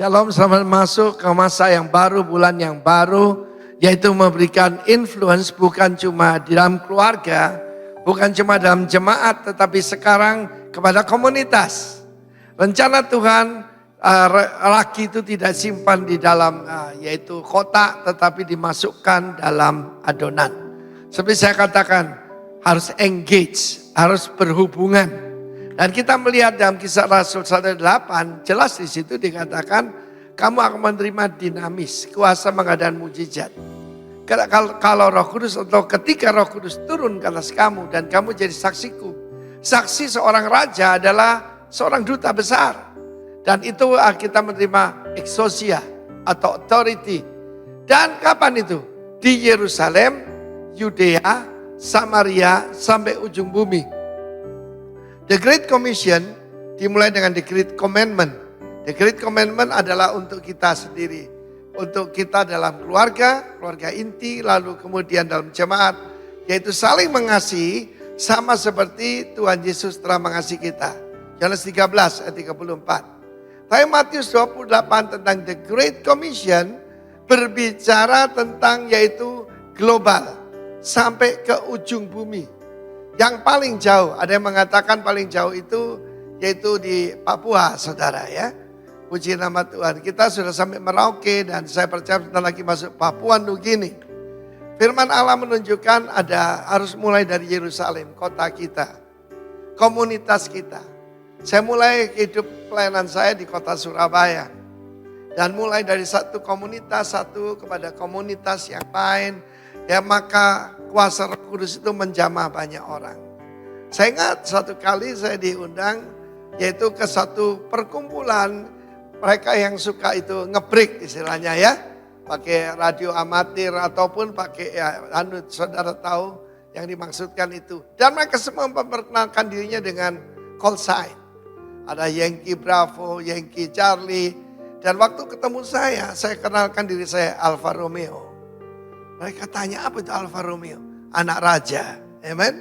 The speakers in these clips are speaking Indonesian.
Shalom, selamat masuk ke masa yang baru, bulan yang baru, yaitu memberikan influence bukan cuma di dalam keluarga, bukan cuma dalam jemaat, tetapi sekarang kepada komunitas. Rencana Tuhan, ragi itu tidak simpan di dalam yaitu kotak, tetapi dimasukkan dalam adonan. Seperti saya katakan, harus engage, harus berhubungan. Dan kita melihat dalam Kisah Rasul 1:8, jelas di situ dikatakan kamu akan menerima dinamis, kuasa mengadakan mujizat. Kalau Roh Kudus atau ketika Roh Kudus turun ke atas kamu dan kamu jadi saksiku. Saksi seorang raja adalah seorang duta besar. Dan itu kita menerima exousia atau authority. Dan kapan itu? Di Yerusalem, Yudea, Samaria sampai ujung bumi. The Great Commission dimulai dengan The Great Commandment. The Great Commandment adalah untuk kita sendiri. Untuk kita dalam keluarga, keluarga inti, lalu kemudian dalam jemaat. Yaitu saling mengasihi sama seperti Tuhan Yesus telah mengasihi kita. Yohanes 13 ayat 34. Tapi Matius 28 tentang The Great Commission berbicara tentang yaitu global. Sampai ke ujung bumi. Yang paling jauh, ada yang mengatakan paling jauh itu yaitu di Papua, saudara ya. Puji nama Tuhan, kita sudah sampai Merauke dan saya percaya sebentar lagi masuk Papua Nugini. Firman Allah menunjukkan harus mulai dari Yerusalem, kota kita, komunitas kita. Saya mulai hidup pelayanan saya di kota Surabaya. Dan mulai dari satu komunitas, satu kepada komunitas yang lain. Ya maka kuasa Roh Kudus itu menjamah banyak orang. Saya ingat satu kali saya diundang yaitu ke satu perkumpulan mereka yang suka itu ngebreak istilahnya ya. Pakai radio amatir ataupun pakai saudara tahu yang dimaksudkan itu. Dan mereka semua memperkenalkan dirinya dengan call sign. Ada Yankee Bravo, Yankee Charlie. Dan waktu ketemu saya kenalkan diri saya Alfa Romeo. Mereka tanya apa itu Alfa Romeo? Anak raja. Amen.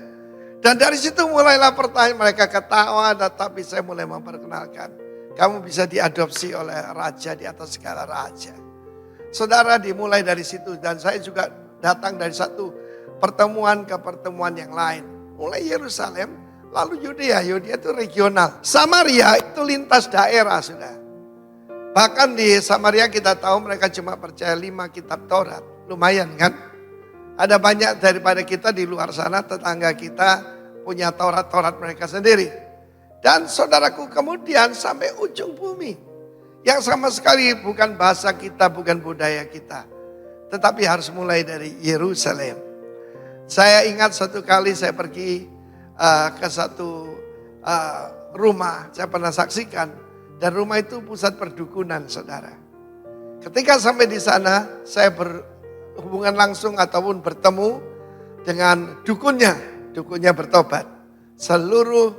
Dan dari situ mulailah pertanyaan, mereka ketawa, tapi saya mulai memperkenalkan. Kamu bisa diadopsi oleh raja di atas segala raja. Saudara, dimulai dari situ dan saya juga datang dari satu pertemuan ke pertemuan yang lain. Mulai Yerusalem, lalu Yudea. Yudea itu regional. Samaria itu lintas daerah sudah. Bahkan di Samaria kita tahu mereka cuma percaya 5 kitab Taurat. Lumayan kan? Ada banyak daripada kita di luar sana, tetangga kita punya Taurat-Taurat mereka sendiri. Dan saudaraku kemudian sampai ujung bumi. Yang sama sekali bukan bahasa kita, bukan budaya kita. Tetapi harus mulai dari Yerusalem. Saya ingat satu kali saya pergi ke satu rumah, saya pernah saksikan. Dan rumah itu pusat perdukunan saudara. Ketika sampai di sana, saya berhubungan langsung ataupun bertemu dengan dukunnya bertobat. Seluruh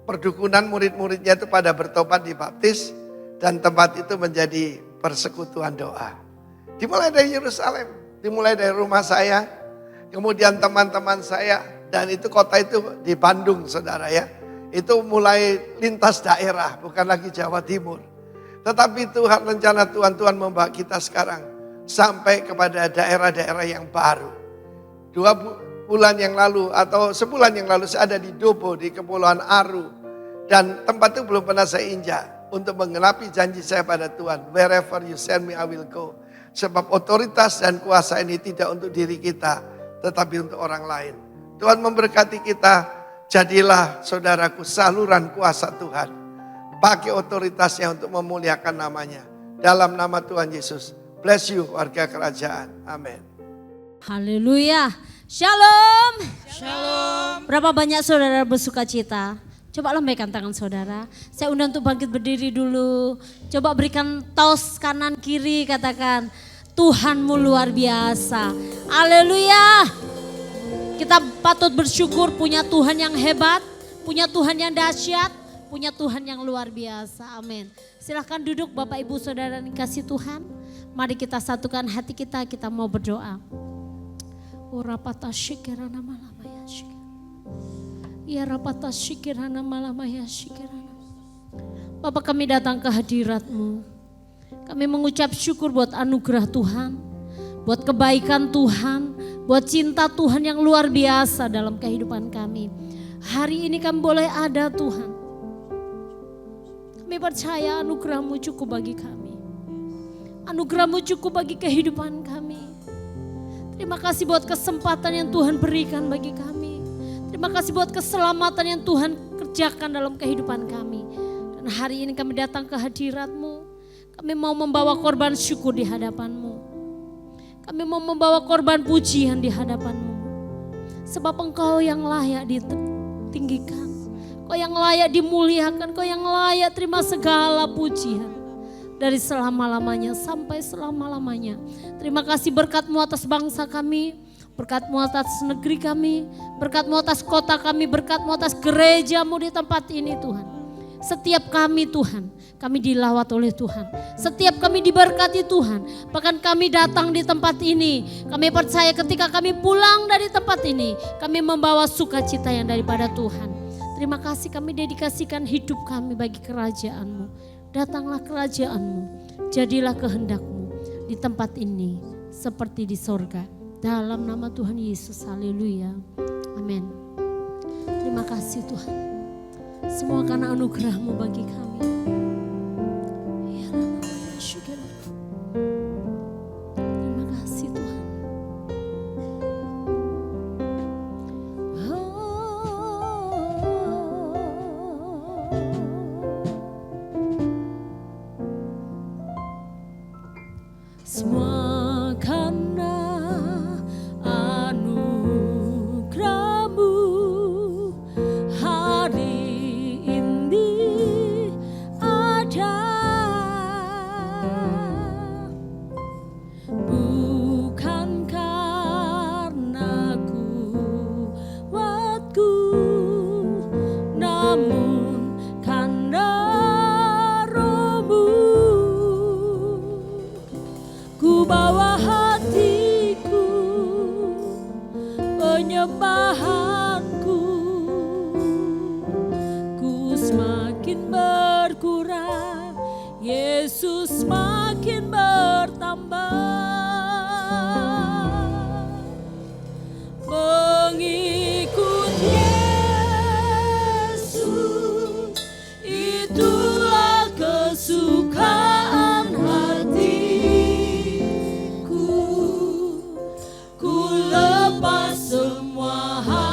perdukunan murid-muridnya itu pada bertobat dibaptis dan tempat itu menjadi persekutuan doa. Dimulai dari Yerusalem, dimulai dari rumah saya, kemudian teman-teman saya dan itu kota itu di Bandung saudara ya. Itu mulai lintas daerah, bukan lagi Jawa Timur. Tetapi Tuhan rencana Tuhan membawa kita sekarang sampai kepada daerah-daerah yang baru. 2 bulan yang lalu atau sebulan yang lalu saya ada di Dobo di Kepulauan Aru. Dan tempat itu belum pernah saya injak untuk menggenapi janji saya pada Tuhan. Wherever you send me I will go. Sebab otoritas dan kuasa ini tidak untuk diri kita tetapi untuk orang lain. Tuhan memberkati kita. Jadilah saudaraku saluran kuasa Tuhan. Pakai otoritasnya untuk memuliakan namanya. Dalam nama Tuhan Yesus. Bless you warga kerajaan. Amin. Haleluya. Shalom. Shalom. Berapa banyak saudara bersuka cita? Coba lambaikan tangan saudara. Saya undang untuk bangkit berdiri dulu. Coba berikan tos kanan kiri, katakan Tuhanmu luar biasa. Haleluya. Kita patut bersyukur punya Tuhan yang hebat, punya Tuhan yang dahsyat, punya Tuhan yang luar biasa. Amin. Silahkan duduk Bapak Ibu Saudara yang kasih Tuhan. Mari kita satukan hati kita mau berdoa. Urapata syikirana malamaya syikir. Ya rapata syikirana malamaya syikirana. Bapa, kami datang ke hadirat-Mu. Kami mengucap syukur buat anugerah Tuhan, buat kebaikan Tuhan, buat cinta Tuhan yang luar biasa dalam kehidupan kami. Hari ini kami boleh ada Tuhan. Kami percaya anugerah-Mu cukup bagi kami. Anugerah-Mu cukup bagi kehidupan kami. Terima kasih buat kesempatan yang Tuhan berikan bagi kami. Terima kasih buat keselamatan yang Tuhan kerjakan dalam kehidupan kami. Dan hari ini kami datang ke hadirat-Mu. Kami mau membawa korban syukur di hadapan-Mu. Kami mau membawa korban pujian di hadapan-Mu. Sebab Engkau yang layak ditinggikan. Engkau yang layak dimuliakan. Engkau yang layak terima segala pujian. Dari selama-lamanya sampai selama-lamanya. Terima kasih berkat-Mu atas bangsa kami, berkat-Mu atas negeri kami, berkat-Mu atas kota kami, berkat-Mu atas gereja-Mu di tempat ini Tuhan. Setiap kami Tuhan, kami dilawat oleh Tuhan. Setiap kami diberkati Tuhan. Bahkan kami datang di tempat ini, kami percaya ketika kami pulang dari tempat ini, kami membawa sukacita yang daripada Tuhan. Terima kasih kami dedikasikan hidup kami bagi kerajaan-Mu. Datanglah kerajaan-Mu, jadilah kehendak-Mu di tempat ini seperti di sorga. Dalam nama Tuhan Yesus, haleluya, amin. Terima kasih Tuhan, semua karena anugerah-Mu bagi kami. Terima kasih Tuhan. Semua karena anugerah-Mu hari ini ada. Bukan karena kuatku, namun karena Roh-Mu. Ku bawa hatiku, penyembahanku, ku semakin berkurang, Yesus semakin bertambah. Mengikut Yesus, itulah kesukaan hatiku. Ku lepas semua hal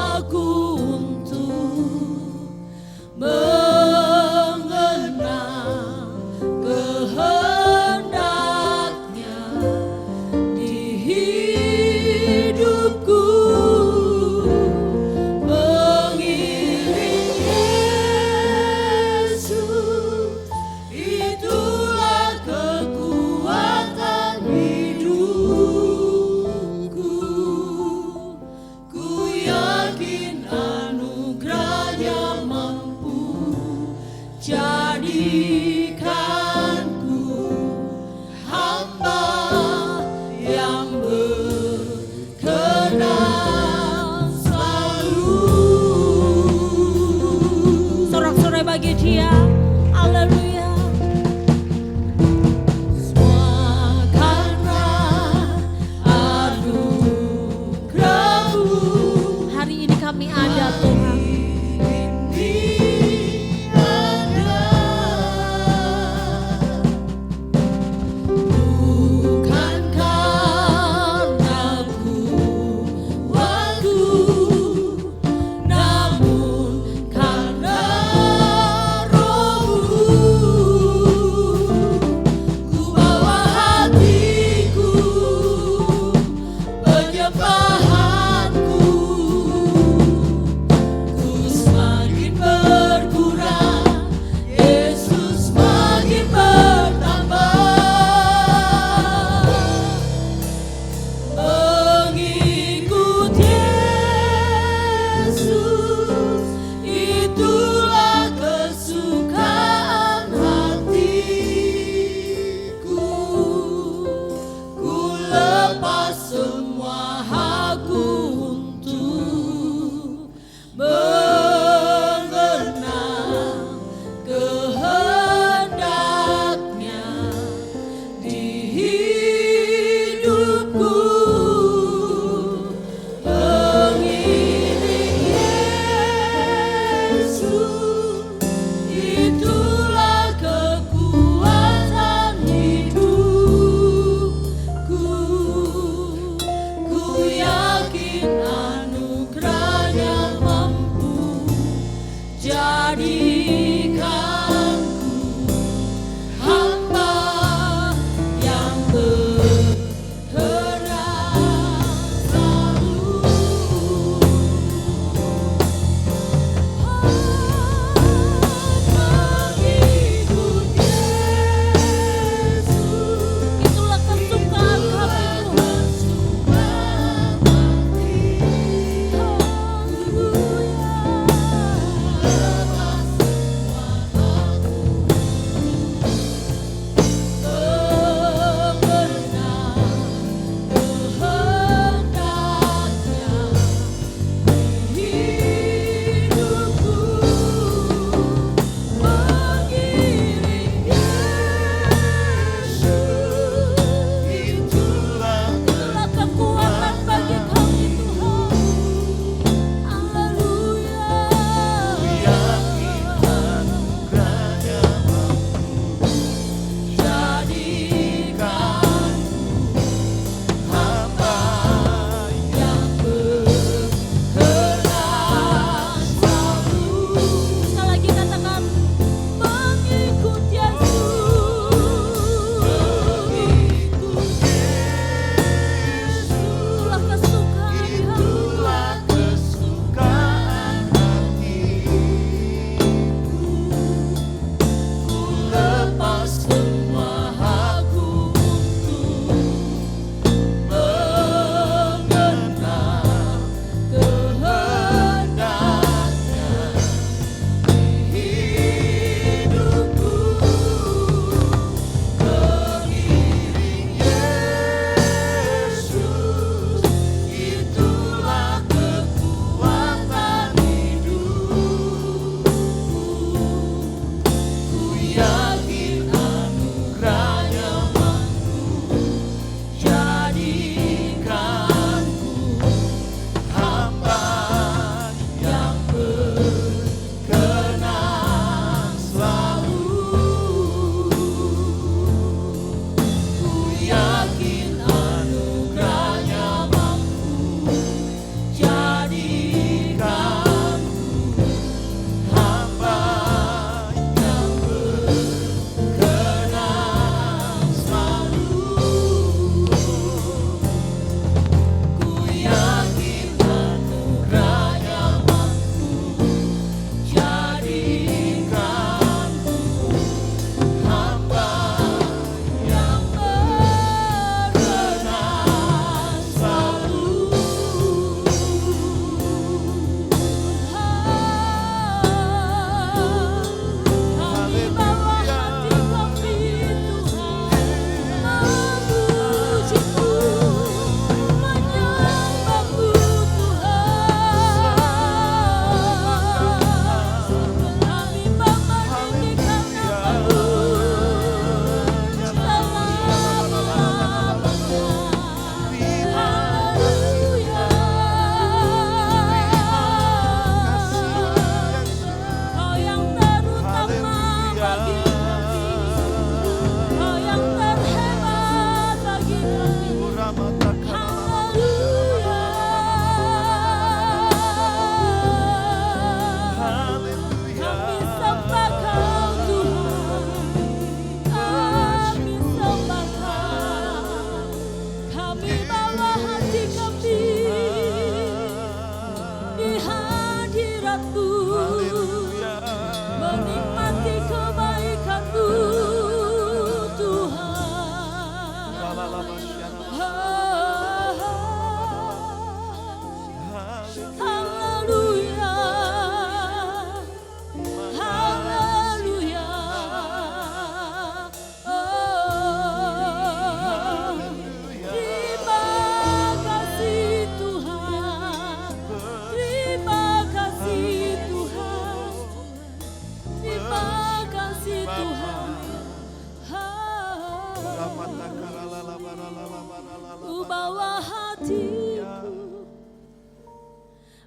hatiku,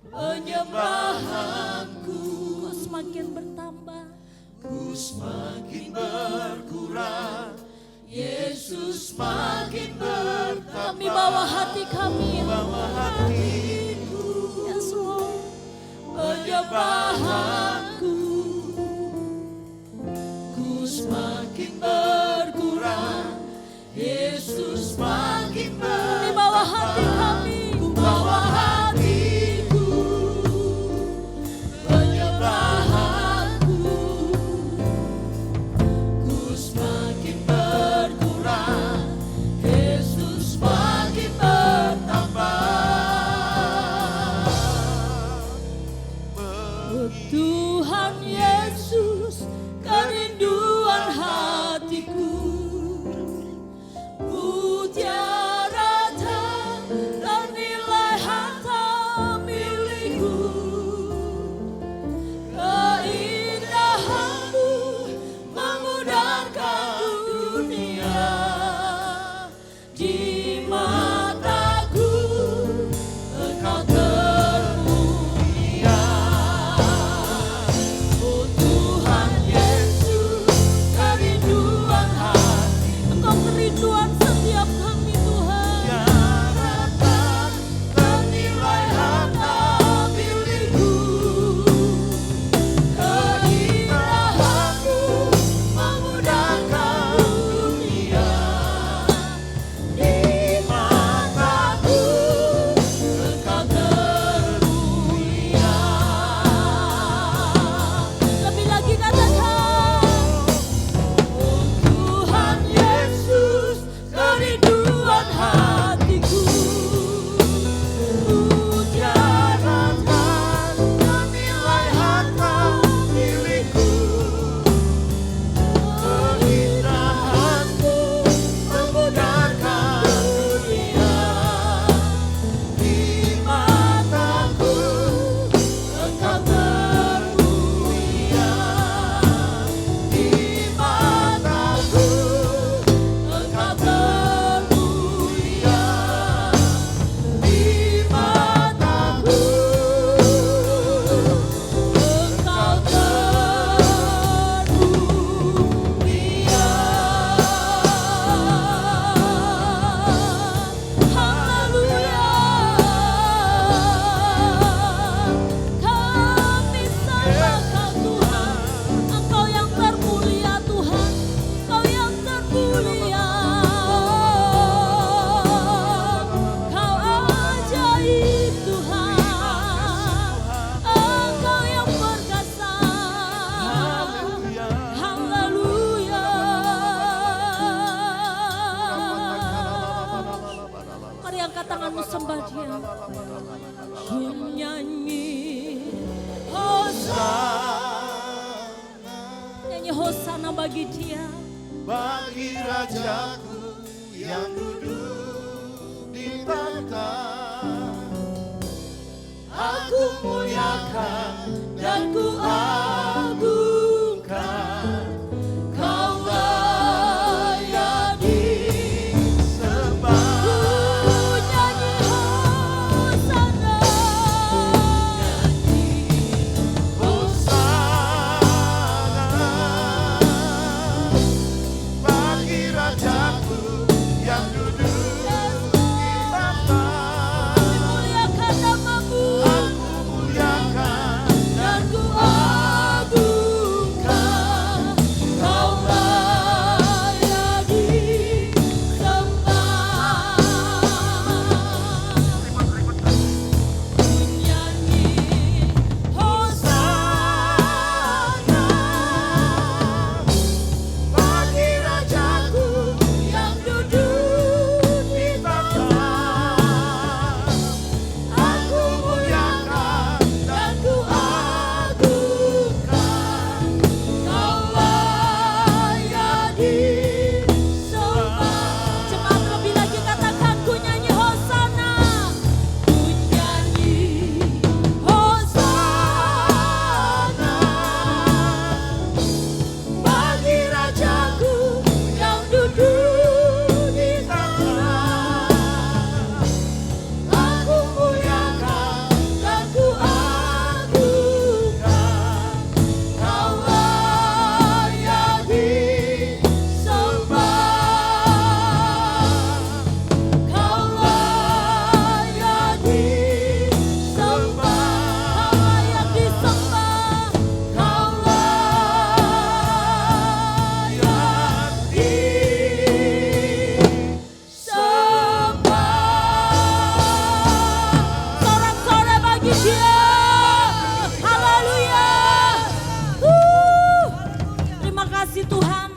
penyembahanku, ku semakin bertambah, ku semakin berkurang, Yesus semakin bertambah. Kami bawa hati kami, bawa hatiku, yes Lord, penyembahanku, ku semakin berkurang, Yesus semakin bertambah. Kami bawa hati kami, ku bawa hatiku, penyembahanku, ku semakin berkurang, Yesus semakin bertambah. Tuhan Yesus, kerinduan hatiku, mutiara ternilai harta milikku, keindahanmu memudarkan dunia, di mataku Engkau termulia. Oh Tuhan Yesus, kerinduan hati, Engkau kerinduan setiap kami Tuhan. Daratan ternilai harta milikku, keindahanmu memudarkan dunia, di mataku Engkau termulia. Lebih lagi katakan, oh Tuhan Yesus, kerinduan hatiku, mutiara ternilai harta milikku, keindahanmu memudarkan dunia, di mataku Engkau termulia, di mataku Engkau termulia, di mataku Engkau termulia. Haleluya. Kami sembahkan Tuhan, Engkau yang termulia Tuhan, Engkau yang termulia. Kau ajaib Tuhan, Engkau yang perkasa. Haleluya. Mari angkat tanganmu sembah Dia. Ku nyanyi Hosana, nyanyi Hosana bagi Dia, bagi Rajaku yang duduk di tahta. aku muliakan dan ku agungkan. Kau layak disembah. Ku nyanyi Hosana, Hosana, bagi Rajaku yang duduk di tahta. bagi Dia. Haleluya. Terima kasih Tuhan.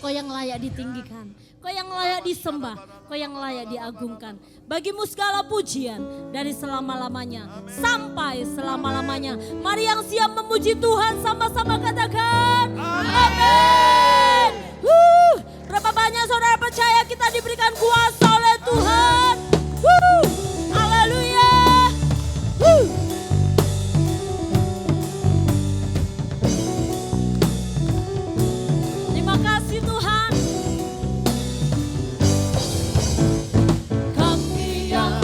Kau yang layak ditinggikan, Kau yang layak disembah, Kau yang layak diagungkan. Bagimu segala pujian dari selama-lamanya sampai selama-lamanya. Mari yang siap memuji Tuhan sama-sama katakan amin. Berapa banyak saudara percaya kita diberikan kuasa oleh Tuhan. Haleluya. Terima kasih Tuhan. Kami yang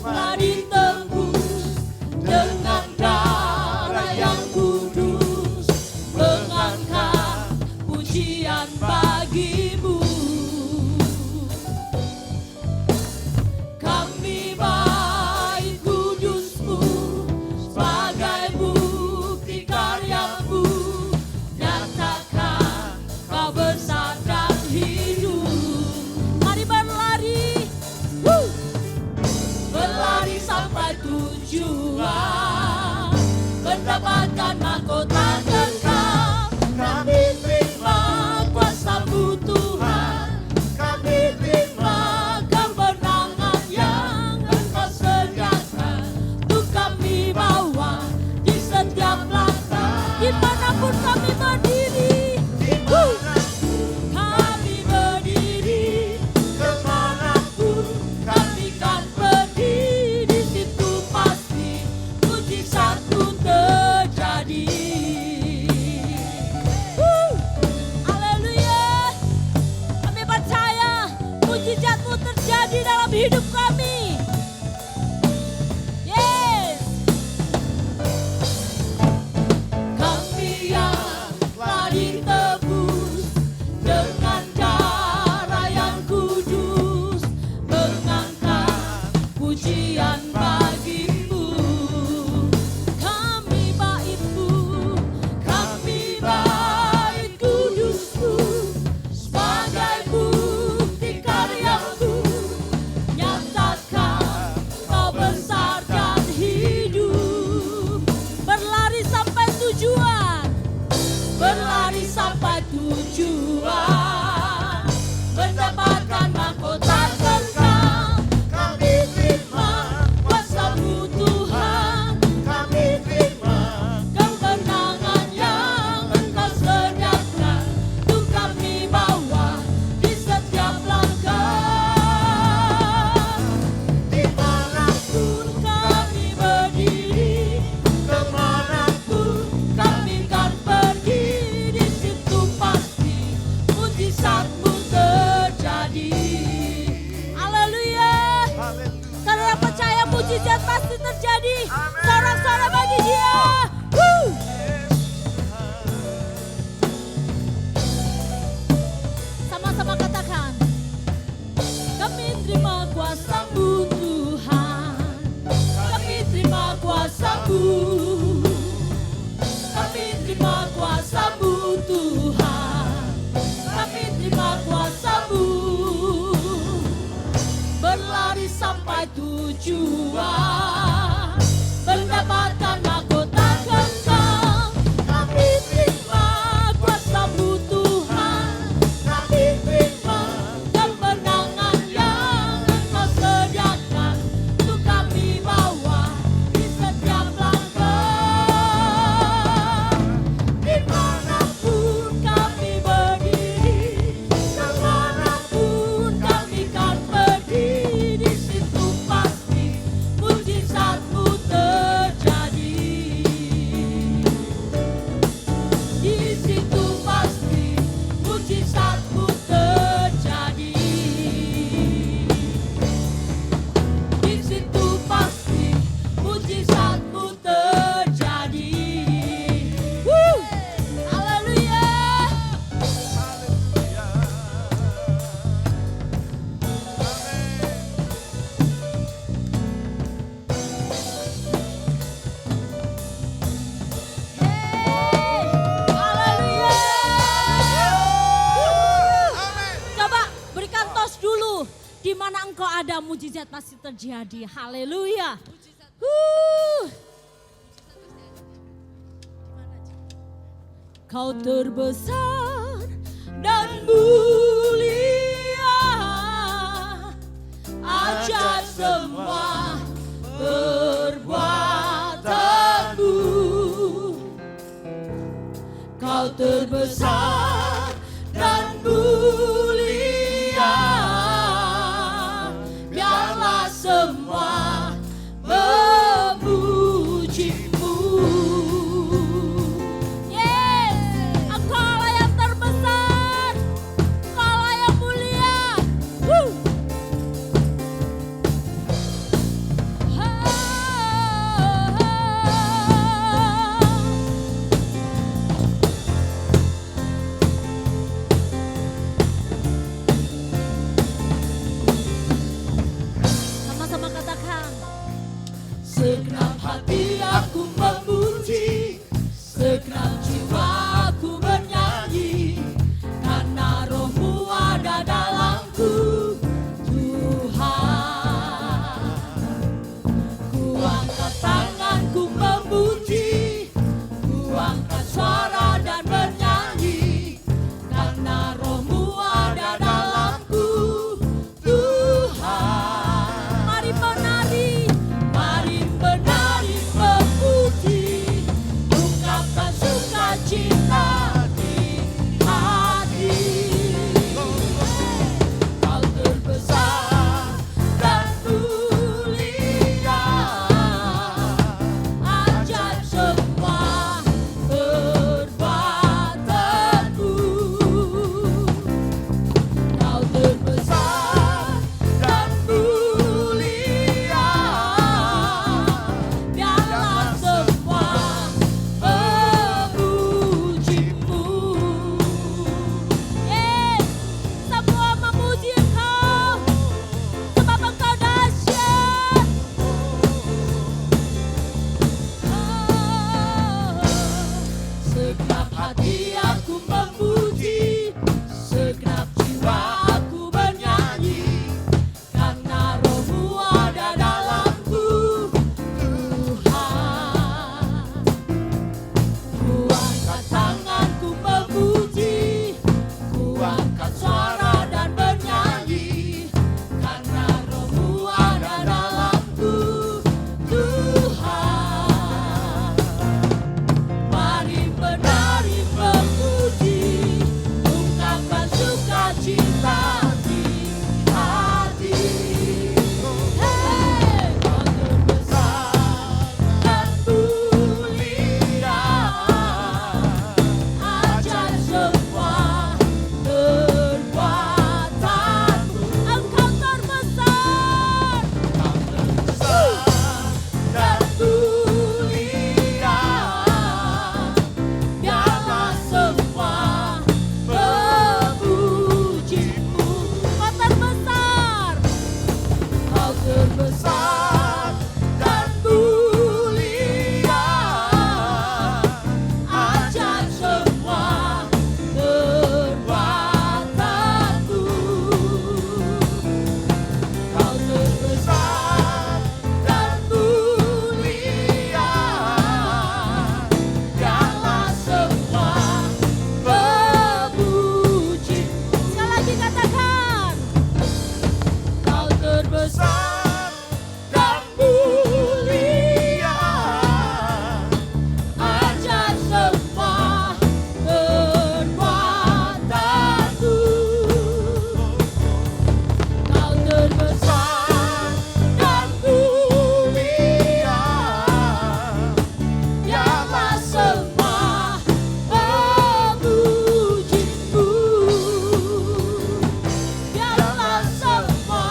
telah ditebus dengan darah yang kudus, mengangkat pujian bagimu. Kami baik kudusmu sebagai bukti karyamu, nyatakan kau besar dan hidup. Mari berlari, berlari sampai tujuan, mendapatkan mahkota kekal. Kami terima kuasa-Mu Tuhan, kami terima kemenangan yang Engkau sediakan untuk kami bawa di setiap langkah, dimanapun kami berdiri. Kami berdiri, kemanapun kami kan pergi, di situ pasti mujizat-Mu terjadi. Haleluya. Kami percaya mujizat-Mu terjadi dalam hidup kami. Yes. Kami yang telah ditebus dengan darah yang kudus, mengangkat pujian bagimu. Kami baik-Mu, kami baik kudus-Mu sebagai bukti karya-Mu, nyatakan kau besar dan hidup. Berlari sampai tujuan, berlari sampai tujuan, mendapatkan mahkota kekal. Kami terima kuasa-Mu Tuhan, kami terima kemenangan yang Engkau sediakan untuk kami bawa di setiap langkah. Dimanapun kami berdiri, kemanapun kami kan pergi, di situ pasti mujizat-Mu terjadi. Haleluya. Saudara percaya mujizat pasti terjadi. Sorak-sorak bagi Dia. Sama-sama katakan, kami terima kuasa-Mu Tuhan, kami terima kuasa-Mu, kami terima kuasa-Mu Tuhan, kami terima kuasa-Mu. Berlari sampai tujuan, mendapatkan mahkota kekal. Kami terima kuasa-Mu Tuhan, kami terima kemenangan yang Engkau sediakan untuk kami bawa di setiap langkah. Dimanapun kami berdiri, kemanapun kami kan pergi, di situ pasti mujizat-Mu terjadi. Di situ pasti mujizat-Mu terjadi. Di situ pasti mujizat-Mu terjadi. Haleluya. Haleluya. Coba berikan tos dulu. Di mana engkau ada mujizat pasti terjadi. Haleluya. Kau terbesar dan mulia, ajar semua perbuatanmu. Kau terbesar dan mulia, biarlah semua memujimu. Yes, Engkaulah yang terbesar, Engkaulah yang mulia. Woo. Sama-sama katakan. Segenap hati aku memuji, segenap jiwa aku bernyanyi, karena Roh-Mu ada dalamku, Tuhan. Ku angkat tanganku memuji, ku angkat suara dan bernyanyi, karena Roh-Mu ada dalamku, Tuhan. Mari menari, mari menari memuji, ungkapkan sukacita di hati. Kau terbesar dan mulia, ajar semua perbuatanmu. Kau terbesar dan mulia, biarlah semua memujimu. Yes, semua memuji Engkau, sebab Engkau dahsyat. Segenap hati aku memuji, segenap jiwa aku bernyanyi, karena Roh-Mu ada dalamku, Tuhan. Ku angkat tanganku memuji, ku angkat suara dan bernyanyi, karena Roh-Mu ada dalamku, Tuhan. Mari menari memuji, ungkapkan sukacita di hati. Hey, Kau terbesar dan mulia, ajar semua perbuatanmu. Engkau terbesar, dan mulia, biarlah semua memujimu. Kau terbesar, Kau terbesar dan mulia, ajar semua perbuatanmu. Kau terbesar dan mulia, biarlah semua memujimu. Sekali lagi katakan. Kau terbesar dan mulia, ajar semua perbuatanmu. Kau terbesar dan mulia, biarlah semua memujimu. Biarlah semua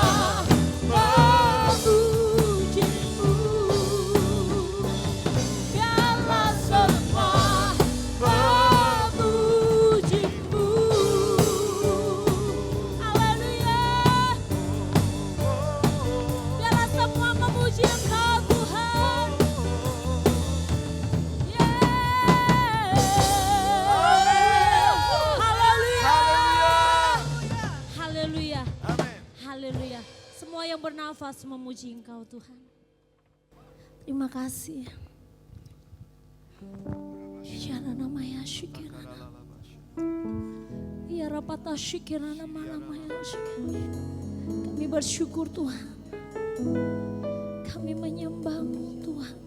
memujimu. Biarlah semua memujimu. Haleluya. Biarlah semua memuji Engkau, Tuhan. Haleluya. Haleluya. Haleluya. Semua yang bernafas memuji Engkau, Tuhan. Terima kasih. Syarana maya syikirana. Ya rapata syikirana malamaya syikirana. Kami bersyukur Tuhan. Kami menyembah-Mu Tuhan.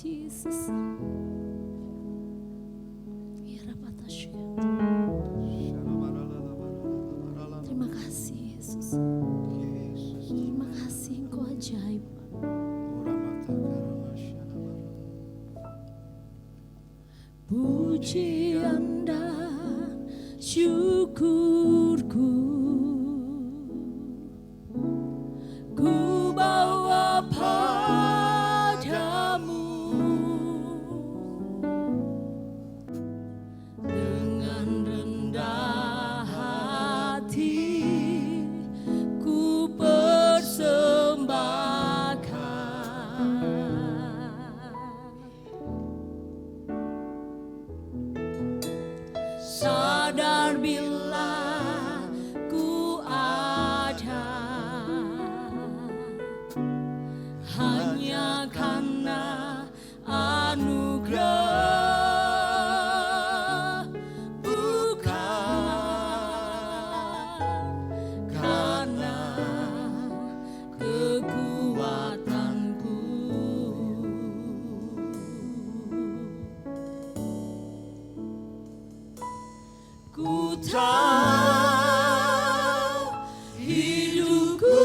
Yesus. Ya rapata syikirana. Terima kasih Yesus. Terima kasih Engkau ajaib. Pujian dan syukurku ku bawa padamu dengan rendah hati ku persembahkan. Sadar bila ku ada hanya karena anugerah, bukan karena kekuatanku. Ku tahu hidupku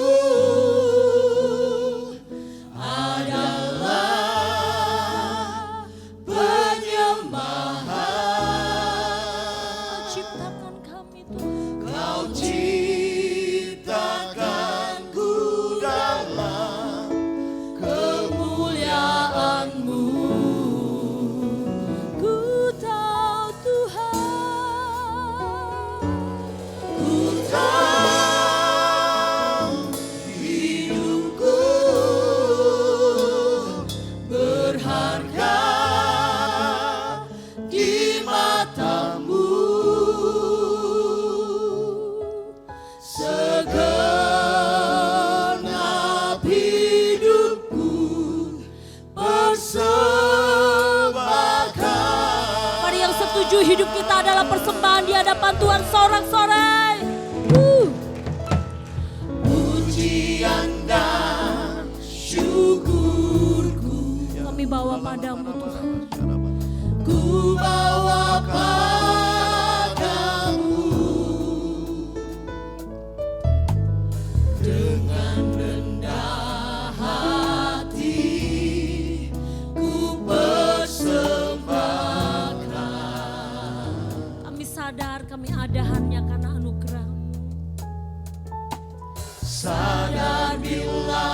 adalah penyembahan. Ciptakan kami Tuhan. Kau ciptakanku dalam Kemuliaan-Mu. Ku tahu Tuhan. ku tahu hidupku Berharga di mata-Mu. Segenap hidupku persembahkan. Mari yang setuju hidup kita adalah persembahan di hadapan Tuhan, sorak-sorai. Pujian dan syukurku Kami bawa padamu Tuhan. ku bawa padamu dengan rendah hati ku persembahkan. Kami sadar kami ada hanya karena anugerah-Mu. Sadar bila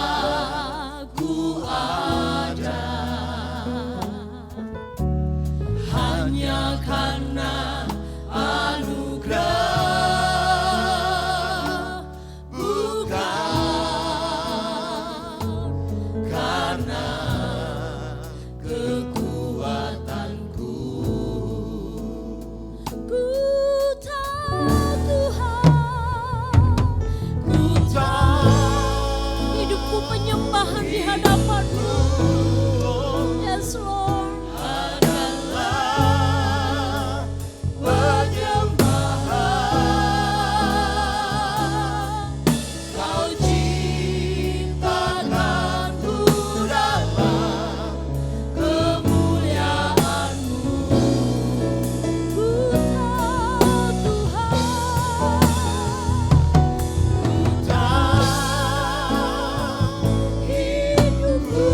ku ada hanya karena anugerah, bukan karena kekuatanku. Ku tahu Tuhan, Ku tahu hidupku penyembahan di hadapan-Mu. Yes Lord. adalah penyembahan. Kau ciptakanku dalam kemuliaan-Mu. Ku tahu Tuhan. Ku tahu hidupku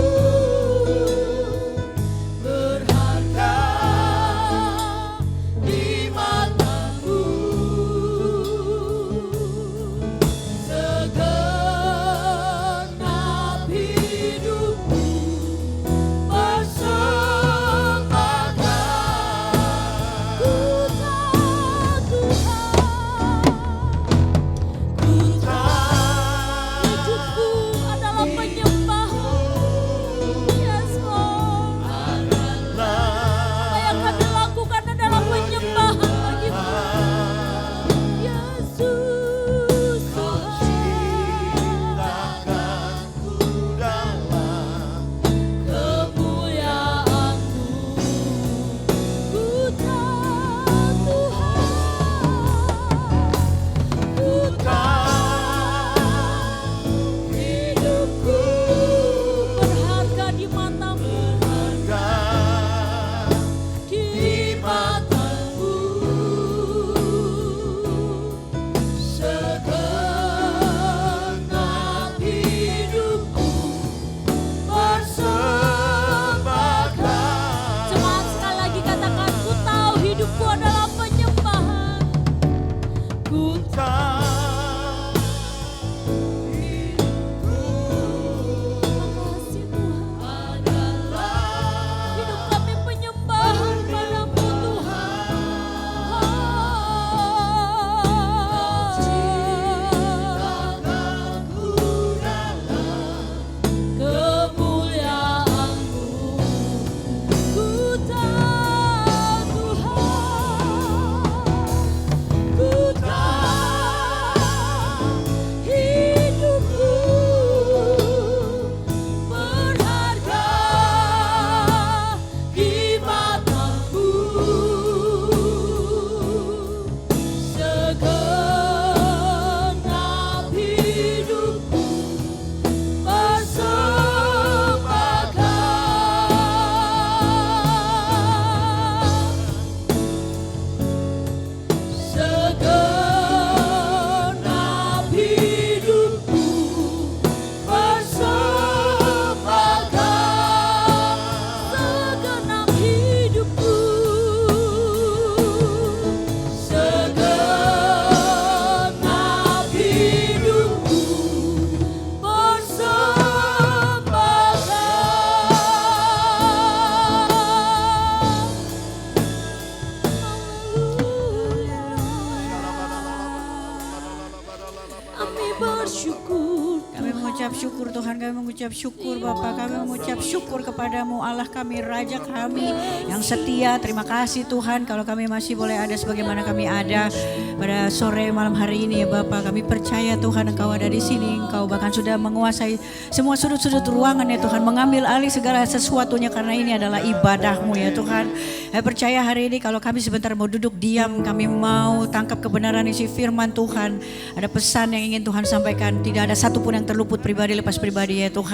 mengucap syukur Bapa, kami mengucap syukur kepadamu Allah kami, Raja kami yang setia. Terima kasih Tuhan kalau kami masih boleh ada sebagaimana kami ada pada sore malam hari ini ya Bapa. Kami percaya Tuhan Engkau ada di sini, Engkau bahkan sudah menguasai semua sudut-sudut ruangan ya Tuhan, mengambil alih segala sesuatunya karena ini adalah ibadahmu ya Tuhan. Saya percaya hari ini kalau kami sebentar mau duduk diam, kami mau tangkap kebenaran isi firman Tuhan. Ada pesan yang ingin Tuhan sampaikan, tidak ada satupun yang terluput pribadi lepas pribadi ya Tuhan.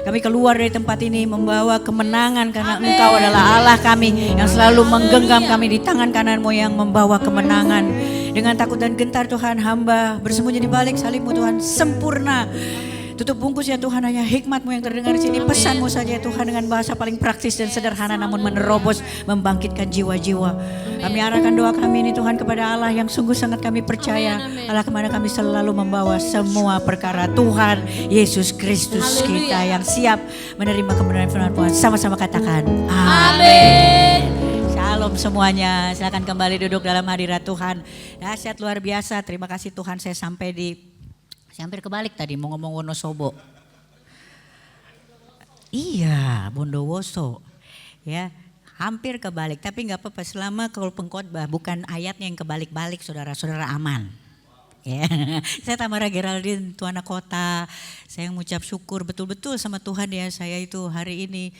Kami keluar dari tempat ini membawa kemenangan karena Engkau adalah Allah kami yang selalu menggenggam kami di tangan kananmu yang membawa kemenangan. Dengan takut dan gentar Tuhan, hamba bersembunyi di balik salib-Mu Tuhan, sempurna. Tutup bungkus ya Tuhan, hanya hikmat-Mu yang terdengar di sini, pesan-Mu saja ya Tuhan dengan bahasa paling praktis dan sederhana namun menerobos, membangkitkan jiwa-jiwa. Kami arahkan doa kami ini Tuhan kepada Allah yang sungguh sangat kami percaya. Allah kemana kami selalu membawa semua perkara Tuhan Yesus Kristus kita yang siap menerima kebenaran firman Tuhan. Sama-sama katakan amin. Shalom semuanya, silakan kembali duduk dalam hadirat Tuhan. Dahsyat luar biasa, terima kasih Tuhan saya sampai di... Saya hampir kebalik tadi mau ngomong Wonosobo. Iya, Bondowoso. Ya, hampir kebalik tapi nggak apa-apa selama kalau pengkhotbah bukan ayatnya yang kebalik-balik saudara-saudara aman. Ya, saya Tamara Geraldine, Tuana Kota. Saya mengucap syukur betul-betul sama Tuhan ya, saya itu hari ini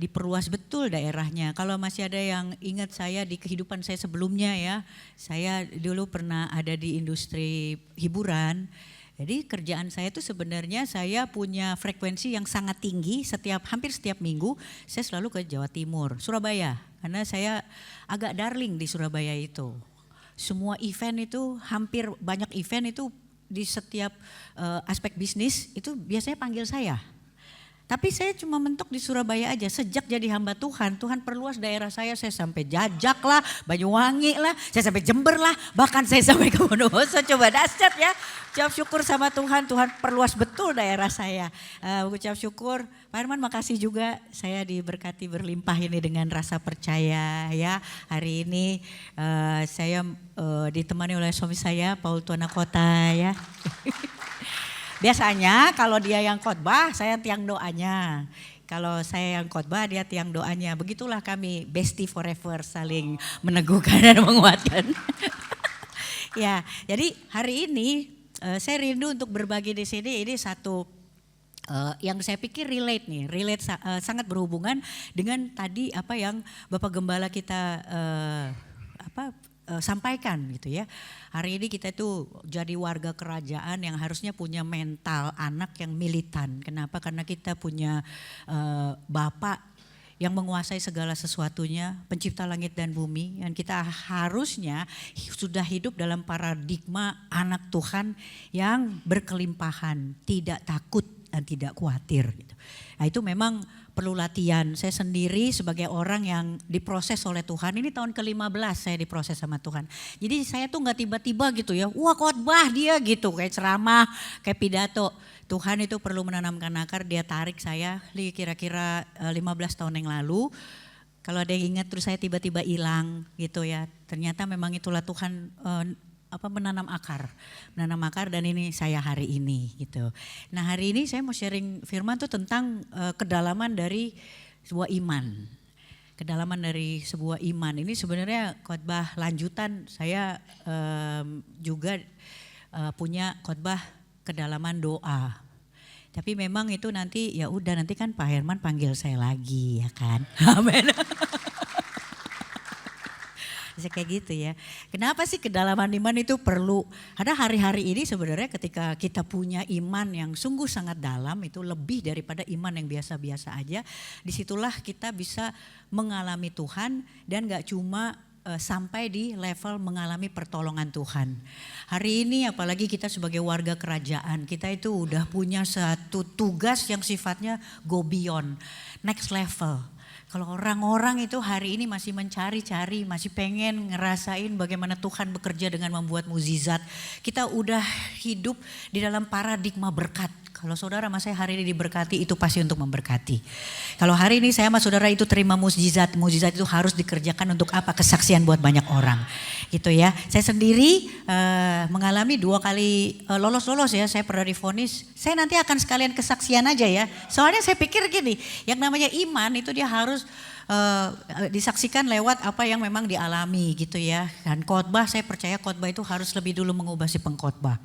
diperluas betul daerahnya. Kalau masih ada yang ingat saya di kehidupan saya sebelumnya ya, saya dulu pernah ada di industri hiburan. Jadi kerjaan saya itu sebenarnya saya punya frekuensi yang sangat tinggi, hampir setiap minggu saya selalu ke Jawa Timur, Surabaya. Karena saya agak darling di Surabaya itu. Semua event itu, hampir banyak event itu di setiap aspek bisnis itu biasanya panggil saya. Tapi saya cuma mentok di Surabaya aja. Sejak jadi hamba Tuhan, Tuhan perluas daerah saya sampai Jajak lah, Banyuwangi lah, saya sampai Jember lah, bahkan saya sampai ke Bondowoso. Coba dahsyat ya, ucap syukur sama Tuhan, Tuhan perluas betul daerah saya. Ucap syukur, Pak Herman makasih juga saya diberkati berlimpah ini dengan rasa percaya ya. Hari ini saya ditemani oleh suami saya, Paul Tuana Kota ya. Biasanya kalau dia yang khotbah, saya tiang doanya. Kalau saya yang khotbah, dia tiang doanya. Begitulah kami bestie forever, saling meneguhkan dan menguatkan. Ya, jadi hari ini saya rindu untuk berbagi di sini. Ini satu yang saya pikir sangat berhubungan dengan tadi apa yang Bapak Gembala kita sampaikan gitu ya. Hari ini kita itu jadi warga kerajaan yang harusnya punya mental anak yang militan. Kenapa? Karena kita punya Bapak yang menguasai segala sesuatunya, pencipta langit dan bumi. Dan kita harusnya sudah hidup dalam paradigma anak Tuhan yang berkelimpahan, tidak takut dan tidak khawatir. Nah itu memang perlu latihan. Saya sendiri sebagai orang yang diproses oleh Tuhan. Ini tahun ke-15 saya diproses sama Tuhan. Jadi saya tuh gak tiba-tiba gitu ya. Wah khotbah dia gitu. Kayak ceramah, kayak pidato. Tuhan itu perlu menanamkan akar. Dia tarik saya kira-kira 15 tahun yang lalu. Kalau ada yang ingat terus saya tiba-tiba hilang gitu ya. Ternyata memang itulah Tuhan menanam akar dan ini saya hari ini gitu. Nah hari ini saya mau sharing firman tuh tentang kedalaman dari sebuah iman. Kedalaman dari sebuah iman ini sebenarnya khotbah lanjutan saya juga punya khotbah kedalaman doa. Tapi memang itu nanti ya udah nanti kan Pak Herman panggil saya lagi ya kan. Amin. Bisa kayak gitu ya. Kenapa sih kedalaman iman itu perlu? Ada hari-hari ini sebenarnya ketika kita punya iman yang sungguh sangat dalam, itu lebih daripada iman yang biasa-biasa aja. Disitulah kita bisa mengalami Tuhan dan gak cuma sampai di level mengalami pertolongan Tuhan. Hari ini apalagi kita sebagai warga kerajaan, kita itu udah punya satu tugas yang sifatnya go beyond, next level. Kalau orang-orang itu hari ini masih mencari-cari, masih pengen ngerasain bagaimana Tuhan bekerja dengan membuat mukjizat. Kita udah hidup di dalam paradigma berkat. Kalau saudara sama saya hari ini diberkati, itu pasti untuk memberkati. Kalau hari ini saya sama saudara itu terima mukjizat, mukjizat itu harus dikerjakan untuk apa? Kesaksian buat banyak orang. Gitu ya. Saya sendiri mengalami 2 kali lolos ya. Saya pernah divonis. Saya nanti akan sekalian kesaksian aja ya. Soalnya saya pikir gini, yang namanya iman itu dia harus disaksikan lewat apa yang memang dialami gitu ya. Dan khotbah, saya percaya khotbah itu harus lebih dulu mengubah si pengkhotbah.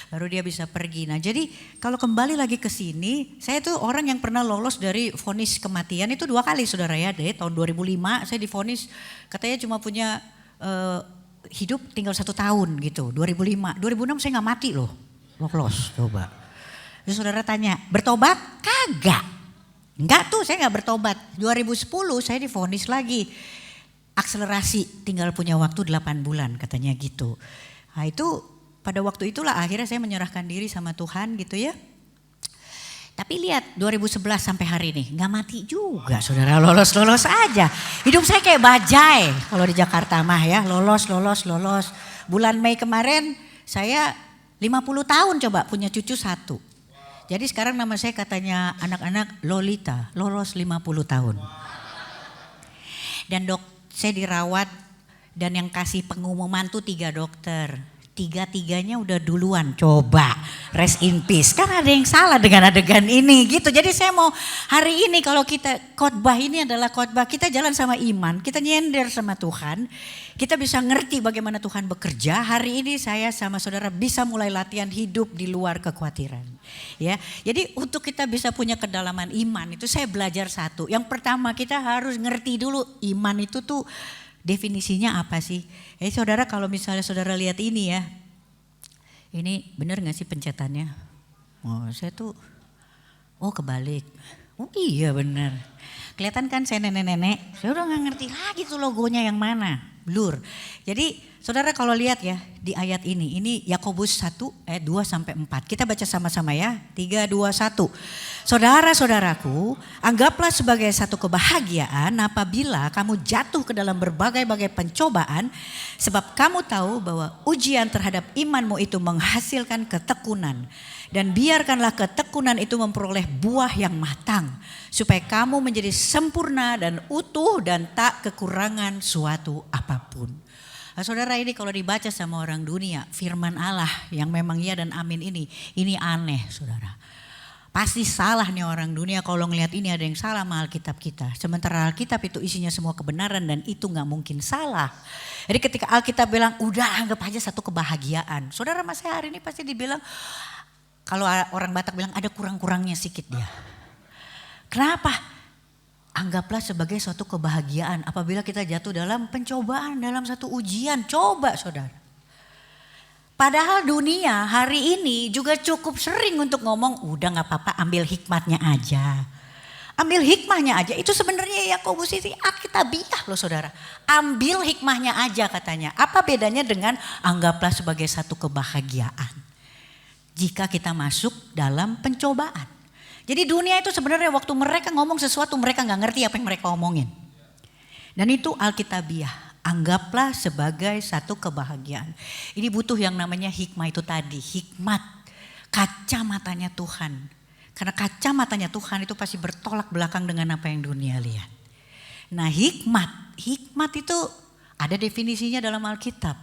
Baru dia bisa pergi. Nah jadi kalau kembali lagi ke sini, saya tuh orang yang pernah lolos dari vonis kematian itu 2 kali saudara ya. Dari tahun 2005 saya divonis katanya cuma punya hidup tinggal 1 tahun gitu. 2005, 2006 saya gak mati loh. Lolos coba. Terus saudara tanya, bertobat? Kagak. Enggak tuh, saya gak bertobat. 2010 saya divonis lagi. Akselerasi, tinggal punya waktu 8 bulan katanya gitu. Nah itu pada waktu itulah akhirnya saya menyerahkan diri sama Tuhan gitu ya. Tapi lihat 2011 sampai hari ini gak mati juga saudara, lolos aja. Hidup saya kayak bajai kalau di Jakarta mah ya, lolos. Bulan Mei kemarin saya 50 tahun coba punya cucu 1. Jadi sekarang nama saya katanya anak-anak Lolita, lolos 50 tahun. Dan saya dirawat dan yang kasih pengumuman tuh 3 dokter. 3-3-nya udah duluan, coba rest in peace. Kan ada yang salah dengan adegan ini gitu. Jadi saya mau hari ini kalau kita khotbah ini adalah khotbah kita jalan sama iman, kita nyender sama Tuhan. Kita bisa ngerti bagaimana Tuhan bekerja. Hari ini saya sama saudara bisa mulai latihan hidup di luar kekhawatiran. Ya, jadi untuk kita bisa punya kedalaman iman itu saya belajar satu. Yang pertama kita harus ngerti dulu iman itu tuh definisinya apa sih? Saudara kalau misalnya saudara lihat ini ya. Ini benar gak sih pencetannya? Oh saya tuh, kebalik. Oh iya benar. Kelihatan kan saya nenek-nenek, saya udah gak ngerti lagi tuh logonya yang mana. Blur. Jadi saudara kalau lihat ya di ayat ini Yakobus 1 ayat 2 sampai 4. Kita baca sama-sama ya. 3, 2, 1. Saudara-saudaraku, anggaplah sebagai satu kebahagiaan apabila kamu jatuh ke dalam berbagai-bagai pencobaan, sebab kamu tahu bahwa ujian terhadap imanmu itu menghasilkan ketekunan. Dan biarkanlah ketekunan itu memperoleh buah yang matang, supaya kamu menjadi sempurna dan utuh dan tak kekurangan suatu apapun. Nah, saudara ini kalau dibaca sama orang dunia, firman Allah yang memang ya dan amin ini aneh saudara. Pasti salah nih orang dunia kalau ngelihat ini ada yang salah sama Alkitab kita. Sementara Alkitab itu isinya semua kebenaran dan itu gak mungkin salah. Jadi ketika Alkitab bilang udah anggap aja satu kebahagiaan. Saudara mas saya hari ini pasti dibilang, kalau orang Batak bilang ada kurang-kurangnya sedikit dia. Kenapa? Anggaplah sebagai suatu kebahagiaan apabila kita jatuh dalam pencobaan, dalam satu ujian. Coba saudara. Padahal dunia hari ini juga cukup sering untuk ngomong udah gak apa-apa ambil hikmatnya aja. Ambil hikmahnya aja, itu sebenarnya Yakobus itu Alkitabiah loh saudara. Ambil hikmahnya aja katanya. Apa bedanya dengan anggaplah sebagai satu kebahagiaan jika kita masuk dalam pencobaan. Jadi dunia itu sebenarnya waktu mereka ngomong sesuatu mereka gak ngerti apa yang mereka omongin. Dan itu Alkitabiah. Anggaplah sebagai satu kebahagiaan. Ini butuh yang namanya hikmah itu tadi. Hikmat, kacamatanya Tuhan. Karena kacamatanya Tuhan itu pasti bertolak belakang dengan apa yang dunia lihat. Nah hikmat itu ada definisinya dalam Alkitab.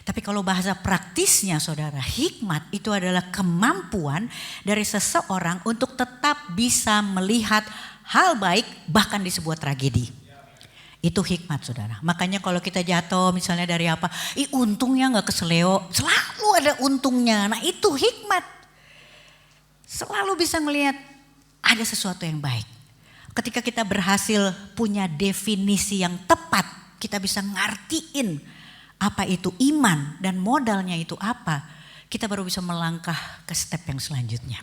Tapi kalau bahasa praktisnya saudara, hikmat itu adalah kemampuan dari seseorang untuk tetap bisa melihat hal baik bahkan di sebuah tragedi. Itu hikmat saudara. Makanya kalau kita jatuh misalnya dari apa, untungnya gak keseleo, selalu ada untungnya. Nah itu hikmat. Selalu bisa melihat ada sesuatu yang baik. Ketika kita berhasil punya definisi yang tepat, kita bisa ngartiin apa itu iman dan modalnya itu apa, kita baru bisa melangkah ke step yang selanjutnya.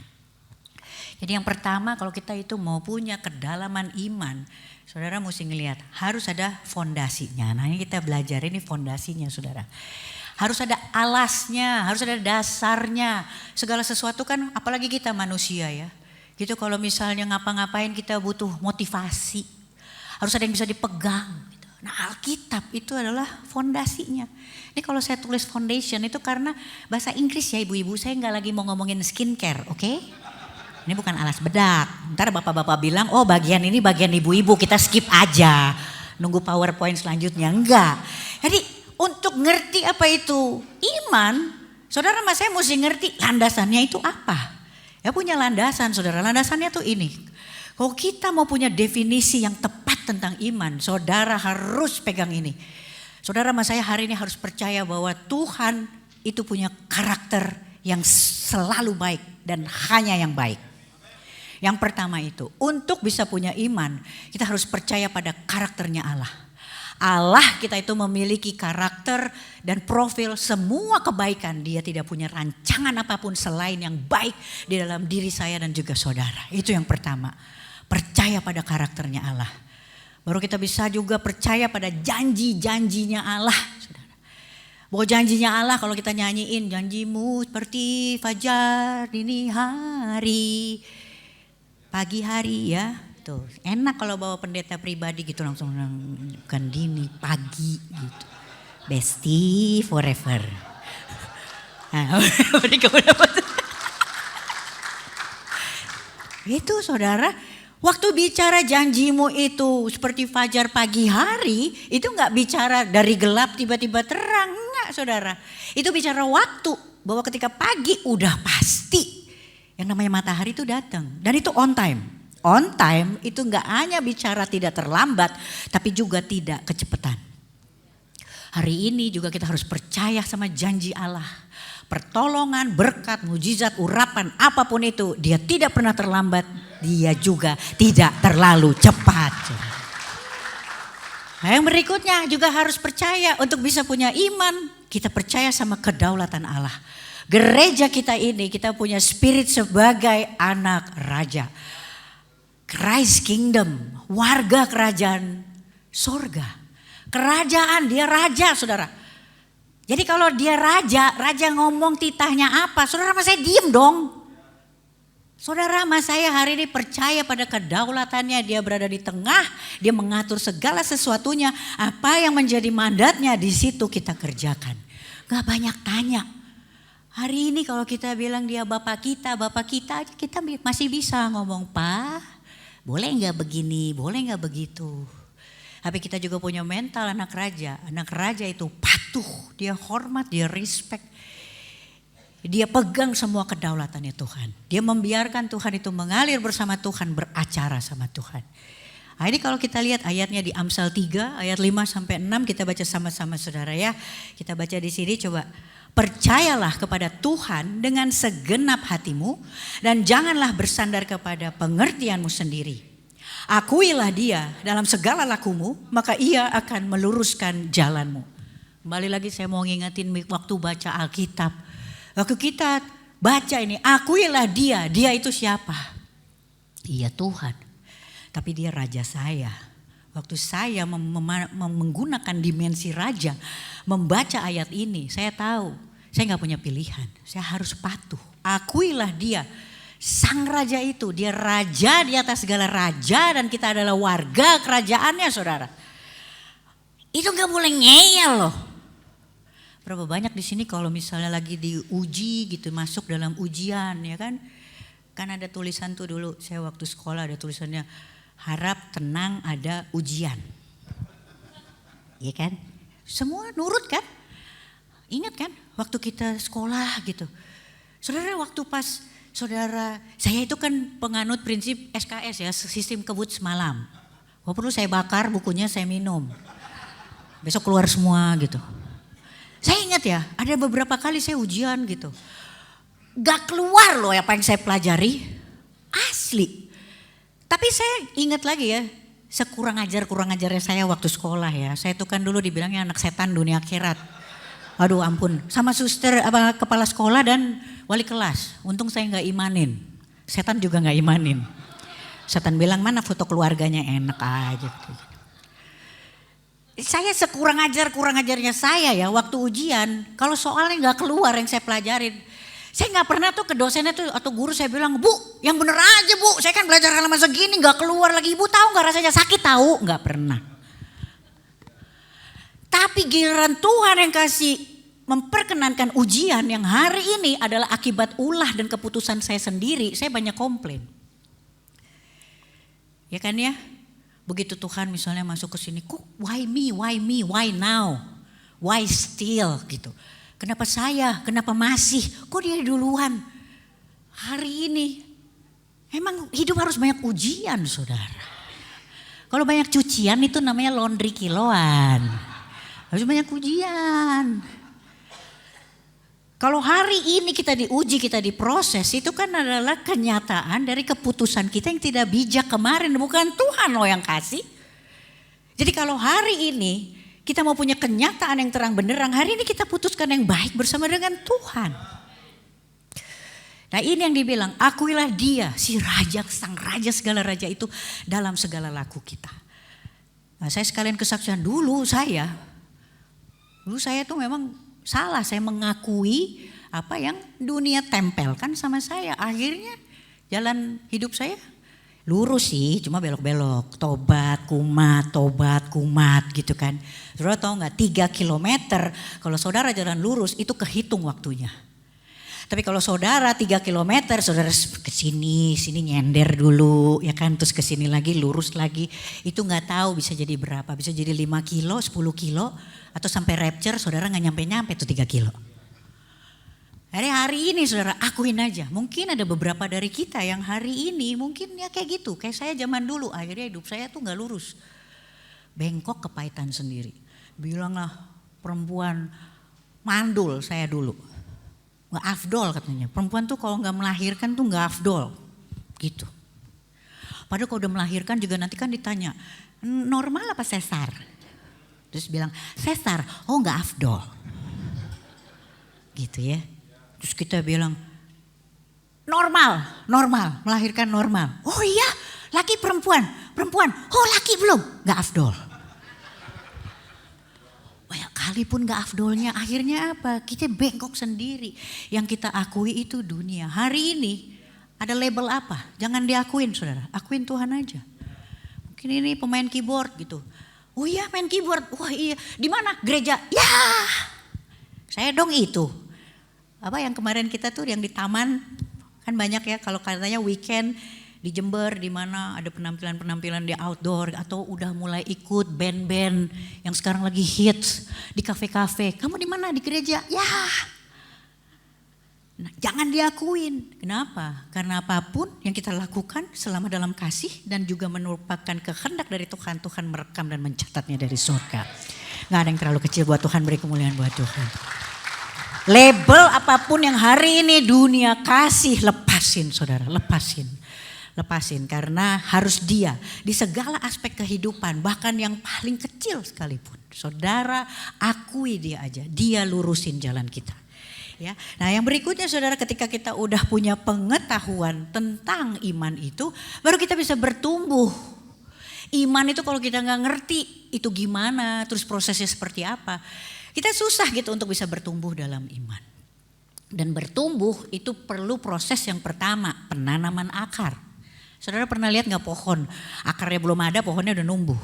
Jadi yang pertama kalau kita itu mau punya kedalaman iman, saudara mesti ngelihat harus ada fondasinya. Nah ini kita belajar ini fondasinya saudara. Harus ada alasnya, harus ada dasarnya. Segala sesuatu kan apalagi kita manusia ya. Gitu kalau misalnya ngapa-ngapain kita butuh motivasi. Harus ada yang bisa dipegang. Gitu. Nah Alkitab itu adalah fondasinya. Ini kalau saya tulis foundation itu karena bahasa Inggris ya ibu-ibu. Saya gak lagi mau ngomongin skincare, oke? Ini bukan alas bedak. Ntar bapak-bapak bilang, oh bagian ini bagian ibu-ibu, kita skip aja. Nunggu PowerPoint selanjutnya. Enggak. Jadi untuk ngerti apa itu iman, saudara mas saya mesti ngerti landasannya itu apa. Ya punya landasan saudara, landasannya tuh ini. Kalau kita mau punya definisi yang tepat tentang iman, saudara harus pegang ini. Saudara mas saya hari ini harus percaya bahwa Tuhan itu punya karakter yang selalu baik dan hanya yang baik. Yang pertama itu, untuk bisa punya iman, kita harus percaya pada karakternya Allah. Allah kita itu memiliki karakter dan profil semua kebaikan. Dia tidak punya rancangan apapun selain yang baik di dalam diri saya dan juga saudara. Itu yang pertama, percaya pada karakternya Allah. Baru kita bisa juga percaya pada janji-janjinya Allah. Saudara. Bahwa janjinya Allah kalau kita nyanyiin, janjimu seperti fajar dini hari. Pagi hari ya, tuh enak kalau bawa pendeta pribadi gitu langsung bukan dini, pagi gitu. Bestie forever. Nah, itu saudara, waktu bicara janjimu itu seperti fajar pagi hari, itu nggak bicara dari gelap tiba-tiba terang, enggak saudara. Itu bicara waktu, bahwa ketika pagi udah pasti. Yang namanya matahari itu datang dan itu on time. On time itu enggak hanya bicara tidak terlambat tapi juga tidak kecepatan. Hari ini juga kita harus percaya sama janji Allah. Pertolongan, berkat, mujizat, urapan apapun itu dia tidak pernah terlambat. Dia juga tidak terlalu cepat. Nah, yang berikutnya juga harus percaya untuk bisa punya iman. Kita percaya sama kedaulatan Allah. Gereja kita ini kita punya spirit sebagai anak raja. Christ kingdom, warga kerajaan sorga. Kerajaan, dia raja saudara. Jadi kalau dia raja, raja ngomong titahnya apa? Saudara mas saya diem dong. Saudara mas saya hari ini percaya pada kedaulatannya. Dia berada di tengah, dia mengatur segala sesuatunya. Apa yang menjadi mandatnya di situ kita kerjakan. Gak banyak tanya. Hari ini kalau kita bilang dia bapak kita kita masih bisa ngomong, Pak, boleh nggak begini, boleh nggak begitu. Tapi kita juga punya mental anak raja. Anak raja itu patuh, dia hormat, dia respect. Dia pegang semua kedaulatannya Tuhan. Dia membiarkan Tuhan itu mengalir bersama Tuhan, beracara sama Tuhan. Nah, ini kalau kita lihat ayatnya di Amsal 3 ayat 5 sampai 6 kita baca sama-sama saudara ya. Kita baca di sini coba. Percayalah kepada Tuhan dengan segenap hatimu dan janganlah bersandar kepada pengertianmu sendiri. Akuilah dia dalam segala lakumu, maka ia akan meluruskan jalanmu. Kembali lagi saya mau ngingetin waktu baca Alkitab. Waktu kita baca ini, akuilah dia itu siapa? Iya Tuhan, tapi dia raja saya. Waktu saya menggunakan dimensi raja, membaca ayat ini, saya tahu saya gak punya pilihan. Saya harus patuh. Akuilah dia, sang raja itu. Dia raja di atas segala raja dan kita adalah warga kerajaannya saudara. Itu gak boleh ngeyel loh. Berapa banyak di sini kalau misalnya lagi diuji gitu, masuk dalam ujian ya kan. Kan ada tulisan tuh dulu, saya waktu sekolah ada tulisannya, harap tenang ada ujian. Iya kan? Semua nurut kan? Ingat kan waktu kita sekolah gitu. Saudara waktu pas saudara, saya itu kan penganut prinsip SKS ya, sistem kebut semalam. Kalau perlu saya bakar bukunya, saya minum. Besok keluar semua gitu. Saya ingat ya, ada beberapa kali saya ujian gitu. Gak keluar loh apa yang saya pelajari. Asli. Tapi saya ingat lagi ya, sekurang ajarnya saya waktu sekolah ya. Saya itu kan dulu dibilangnya anak setan dunia akhirat. Aduh ampun, sama suster kepala sekolah dan wali kelas. Untung saya gak imanin. Setan juga gak imanin. Setan bilang mana foto keluarganya, enak aja. Saya sekurang ajarnya saya ya waktu ujian. Kalau soalnya gak keluar yang saya pelajarin. Saya gak pernah tuh ke dosennya tuh atau guru saya bilang, Bu yang bener aja Bu. Saya kan belajar halaman segini gak keluar lagi. Ibu tahu gak rasanya sakit tahu? Gak pernah. Tapi giliran Tuhan yang kasih memperkenankan ujian yang hari ini adalah akibat ulah dan keputusan saya sendiri, saya banyak komplain. Ya kan ya? Begitu Tuhan misalnya masuk ke sini, kok why me, why now, why still gitu. Kenapa saya, kenapa masih, kok dia duluan. Hari ini, emang hidup harus banyak ujian saudara. Kalau banyak cucian itu namanya laundry kiloan. Harus banyak ujian. Kalau hari ini kita diuji, kita diproses, itu kan adalah kenyataan dari keputusan kita yang tidak bijak kemarin. Bukan Tuhan loh yang kasih. Jadi kalau hari ini kita mau punya kenyataan yang terang benderang, hari ini kita putuskan yang baik bersama dengan Tuhan. Nah ini yang dibilang, akuilah dia, si raja, sang raja segala raja itu dalam segala laku kita. Nah saya sekalian kesaksian dulu saya tuh memang salah, saya mengakui apa yang dunia tempelkan sama saya. Akhirnya jalan hidup saya lurus sih, cuma belok-belok, tobat, kumat gitu kan. Saudara tahu nggak 3 kilometer kalau saudara jalan lurus itu kehitung waktunya. Tapi kalau saudara 3 kilometer, saudara ke sini nyender dulu ya kan, terus ke sini lagi lurus lagi, itu nggak tahu bisa jadi berapa, bisa jadi 5 kilo, 10 kilo, atau sampai rapture saudara nggak nyampe tuh 3 kilo. Hari ini saudara akuin aja, mungkin ada beberapa dari kita yang hari ini mungkin ya kayak gitu, kayak saya zaman dulu, akhirnya hidup saya tuh nggak lurus, bengkok kepahitan sendiri. Bilanglah perempuan mandul saya dulu. Gak afdol katanya, perempuan tuh kalau gak melahirkan tuh gak afdol gitu. Padahal kalau udah melahirkan juga nanti kan ditanya, normal apa sesar? Terus bilang sesar, oh gak afdol gitu ya. Terus kita bilang normal, melahirkan normal. Oh iya, laki perempuan, oh laki belum, gak afdol. Banyak kali pun gak afdolnya, akhirnya apa? Kita bengkok sendiri. Yang kita akui itu dunia. Hari ini ada label apa? Jangan diakuin saudara, akuin Tuhan aja. Mungkin ini pemain keyboard gitu. Oh iya main keyboard, wah iya. Di mana? Gereja? Ya, saya dong itu. Apa yang kemarin kita tuh yang di taman, kan banyak ya kalau katanya weekend di Jember di mana ada penampilan-penampilan di outdoor atau udah mulai ikut band-band yang sekarang lagi hits di kafe-kafe. Kamu di mana? Di gereja? Ya. Nah, jangan diakuin. Kenapa? Karena apapun yang kita lakukan selama dalam kasih dan juga merupakan kehendak dari Tuhan, Tuhan merekam dan mencatatnya dari surga. Gak ada yang terlalu kecil buat Tuhan, beri kemuliaan buat Tuhan. Label apapun yang hari ini dunia kasih, lepasin saudara, lepasin karena harus dia di segala aspek kehidupan, bahkan yang paling kecil sekalipun. Saudara akui dia aja, dia lurusin jalan kita. Ya. Nah yang berikutnya saudara, ketika kita udah punya pengetahuan tentang iman itu, baru kita bisa bertumbuh. Iman itu kalau kita nggak ngerti itu gimana, terus prosesnya seperti apa, kita susah gitu untuk bisa bertumbuh dalam iman. Dan bertumbuh itu perlu proses yang pertama, penanaman akar. Saudara pernah lihat gak pohon, akarnya belum ada pohonnya udah numbuh.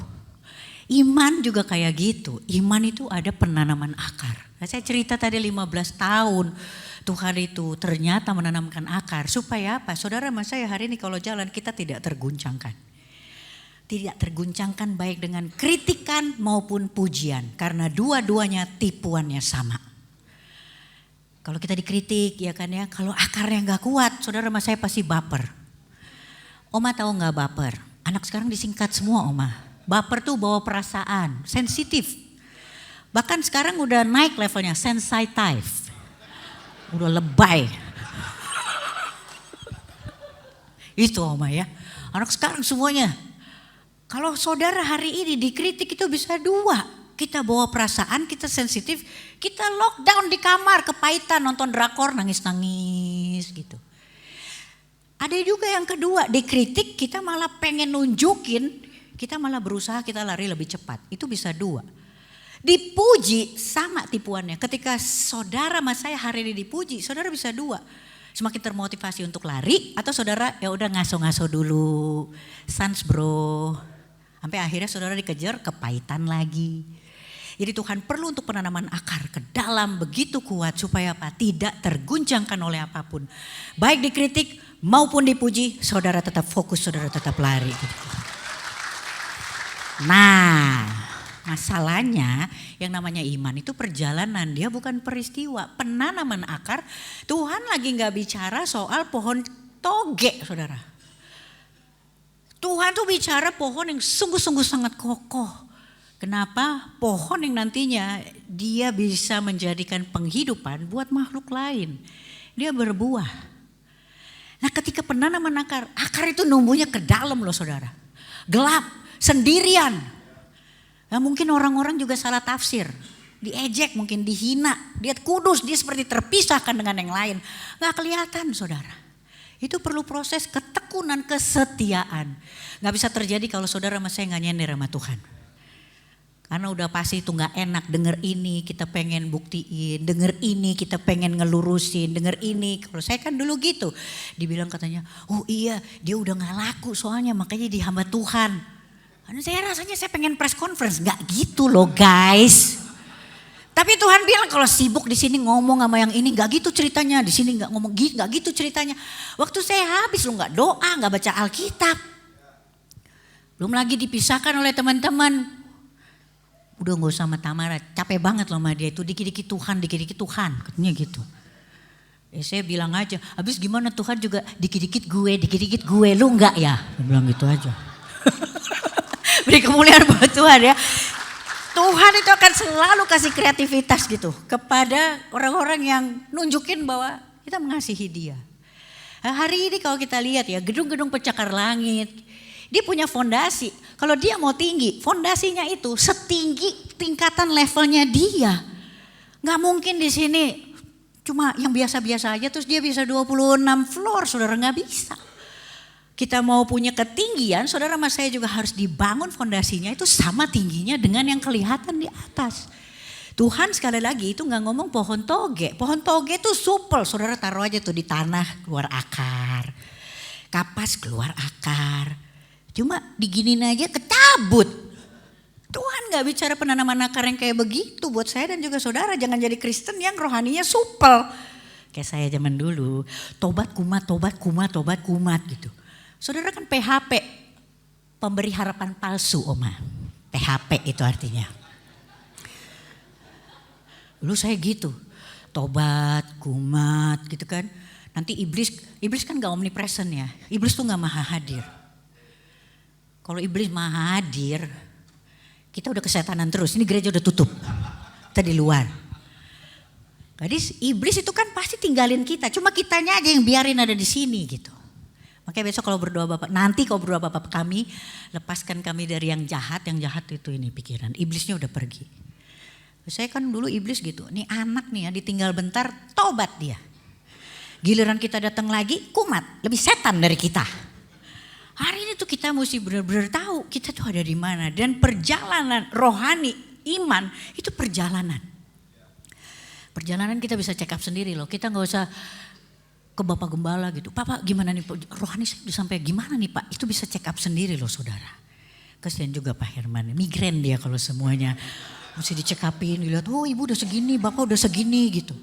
Iman juga kayak gitu, iman itu ada penanaman akar. Nah, saya cerita tadi 15 tahun Tuhan itu ternyata menanamkan akar. Supaya apa? Saudara sama saya hari ini kalau jalan kita tidak terguncangkan. Tidak terguncangkan baik dengan kritikan maupun pujian. Karena dua-duanya tipuannya sama. Kalau kita dikritik ya kan ya, kalau akarnya gak kuat saudara sama saya pasti baper. Oma tahu gak baper? Anak sekarang disingkat semua Oma. Baper tuh bawa perasaan, sensitif. Bahkan sekarang udah naik levelnya, sensitive. Udah lebay. Itu Oma ya. Anak sekarang semuanya. Kalau saudara hari ini dikritik itu bisa dua. Kita bawa perasaan, kita sensitif. Kita lockdown di kamar, kepahitan nonton drakor, nangis-nangis gitu. Ada juga yang kedua, dikritik kita malah pengen nunjukin, kita malah berusaha kita lari lebih cepat. Itu bisa dua. Dipuji sama tipuannya. Ketika saudara sama saya hari ini dipuji, saudara bisa dua. Semakin termotivasi untuk lari atau saudara ya udah ngaso-ngaso dulu. Sans bro. Sampai akhirnya saudara dikejar kepahitan lagi. Jadi Tuhan perlu untuk penanaman akar ke dalam begitu kuat supaya apa? Tidak terguncangkan oleh apapun. Baik dikritik maupun dipuji, saudara tetap fokus, saudara tetap lari. Nah, masalahnya yang namanya iman itu perjalanan, dia bukan peristiwa. Penanaman akar, Tuhan lagi gak bicara soal pohon toge, saudara. Tuhan tuh bicara pohon yang sungguh-sungguh sangat kokoh. Kenapa? Pohon yang nantinya dia bisa menjadikan penghidupan buat makhluk lain. Dia berbuah. Nah ketika penanaman akar itu numbuhnya ke dalam loh saudara. Gelap, sendirian. Nah, mungkin orang-orang juga salah tafsir. Diejek, mungkin dihina. Dia kudus, dia seperti terpisahkan dengan yang lain. Gak kelihatan saudara. Itu perlu proses ketekunan, kesetiaan. Gak bisa terjadi kalau saudara sama saya gak nyender sama Tuhan. Karena udah pasti itu gak enak. Denger ini kita pengen buktiin. Denger ini kita pengen ngelurusin. Denger ini. Kalau saya kan dulu gitu. Dibilang katanya, oh iya dia udah gak laku soalnya makanya dihamba Tuhan. Karena saya rasanya saya pengen press conference. Gak gitu loh guys. Tapi Tuhan bilang kalau sibuk di sini ngomong sama yang ini gak gitu ceritanya. Di sini gak ngomong gak gitu ceritanya. Waktu saya habis lo gak doa, gak baca Alkitab. Belum lagi dipisahkan oleh teman-teman. Udah gak usah sama Tamara, capek banget loh sama dia itu. Dikit-dikit Tuhan, dikit-dikit Tuhan. Katanya gitu. Saya bilang aja, habis gimana Tuhan juga dikit-dikit gue. Lu enggak ya? Saya bilang gitu aja. Beri kemuliaan buat Tuhan ya. Tuhan itu akan selalu kasih kreativitas gitu kepada orang-orang yang nunjukin bahwa kita mengasihi dia. Nah, hari ini kalau kita lihat ya gedung-gedung pencakar langit, dia punya fondasi. Kalau dia mau tinggi, fondasinya itu setinggi tingkatan levelnya dia. Gak mungkin di sini cuma yang biasa-biasa aja terus dia bisa 26 floor, saudara gak bisa. Kita mau punya ketinggian, saudara sama saya juga harus dibangun fondasinya itu sama tingginya dengan yang kelihatan di atas. Tuhan sekali lagi itu gak ngomong pohon toge. Pohon toge itu supel, saudara taruh aja tuh di tanah keluar akar. Kapas keluar akar. Cuma diginin aja kecabut. Tuhan gak bicara penanaman akar yang kayak begitu buat saya dan juga saudara. Jangan jadi Kristen yang rohaninya supel. Kayak saya zaman dulu, tobat kumat gitu. Saudara kan PHP, pemberi harapan palsu Oma. PHP itu artinya. Dulu saya gitu, tobat, kumat gitu kan. Nanti iblis kan gak omnipresent ya. Iblis tuh gak maha hadir. Kalau iblis maha hadir, kita udah kesetanan terus. Ini gereja udah tutup, kita di luar. Jadi iblis itu kan pasti tinggalin kita. Cuma kitanya aja yang biarin ada di sini gitu. Makanya besok kalau berdoa Bapak, nanti kalau berdoa Bapak kami, lepaskan kami dari yang jahat itu ini pikiran. Iblisnya udah pergi. Saya kan dulu iblis gitu, nih anak nih ya ditinggal bentar tobat dia. Giliran kita datang lagi kumat, lebih setan dari kita. Hari ini tuh kita mesti benar-benar tahu kita tuh ada di mana. Dan perjalanan rohani, iman itu perjalanan. Perjalanan kita bisa check up sendiri loh, kita gak usah ke Bapak Gembala gitu, Pak gimana nih Pak, rohani saya udah sampai gimana nih Pak, itu bisa check up sendiri loh saudara. Kasian juga Pak Herman, migren dia kalau semuanya mesti dicek upin, dilihat oh ibu udah segini, Bapak udah segini gitu.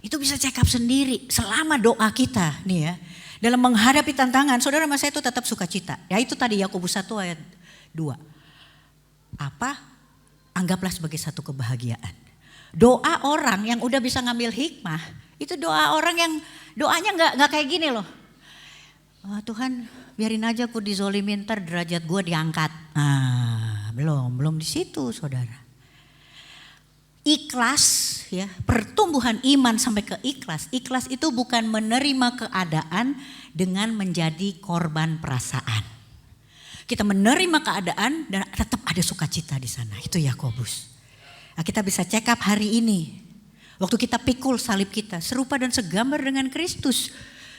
Itu bisa check up sendiri selama doa kita nih ya. Dalam menghadapi tantangan, saudara sama saya itu tetap sukacita. Ya itu tadi Yakobus 1 ayat 2. Anggaplah sebagai satu kebahagiaan. Doa orang yang udah bisa ngambil hikmah, itu doa orang yang doanya nggak kayak gini loh. Oh, Tuhan biarin aja aku dizolimin ntar derajat gue diangkat. Nah, belum di situ saudara. Ikhlas ya, pertumbuhan iman sampai ke ikhlas. Ikhlas itu bukan menerima keadaan dengan menjadi korban perasaan. Kita menerima keadaan dan tetap ada sukacita di sana. Itu Yakobus. Nah, kita bisa check up hari ini. Waktu kita pikul salib kita, serupa dan segambar dengan Kristus.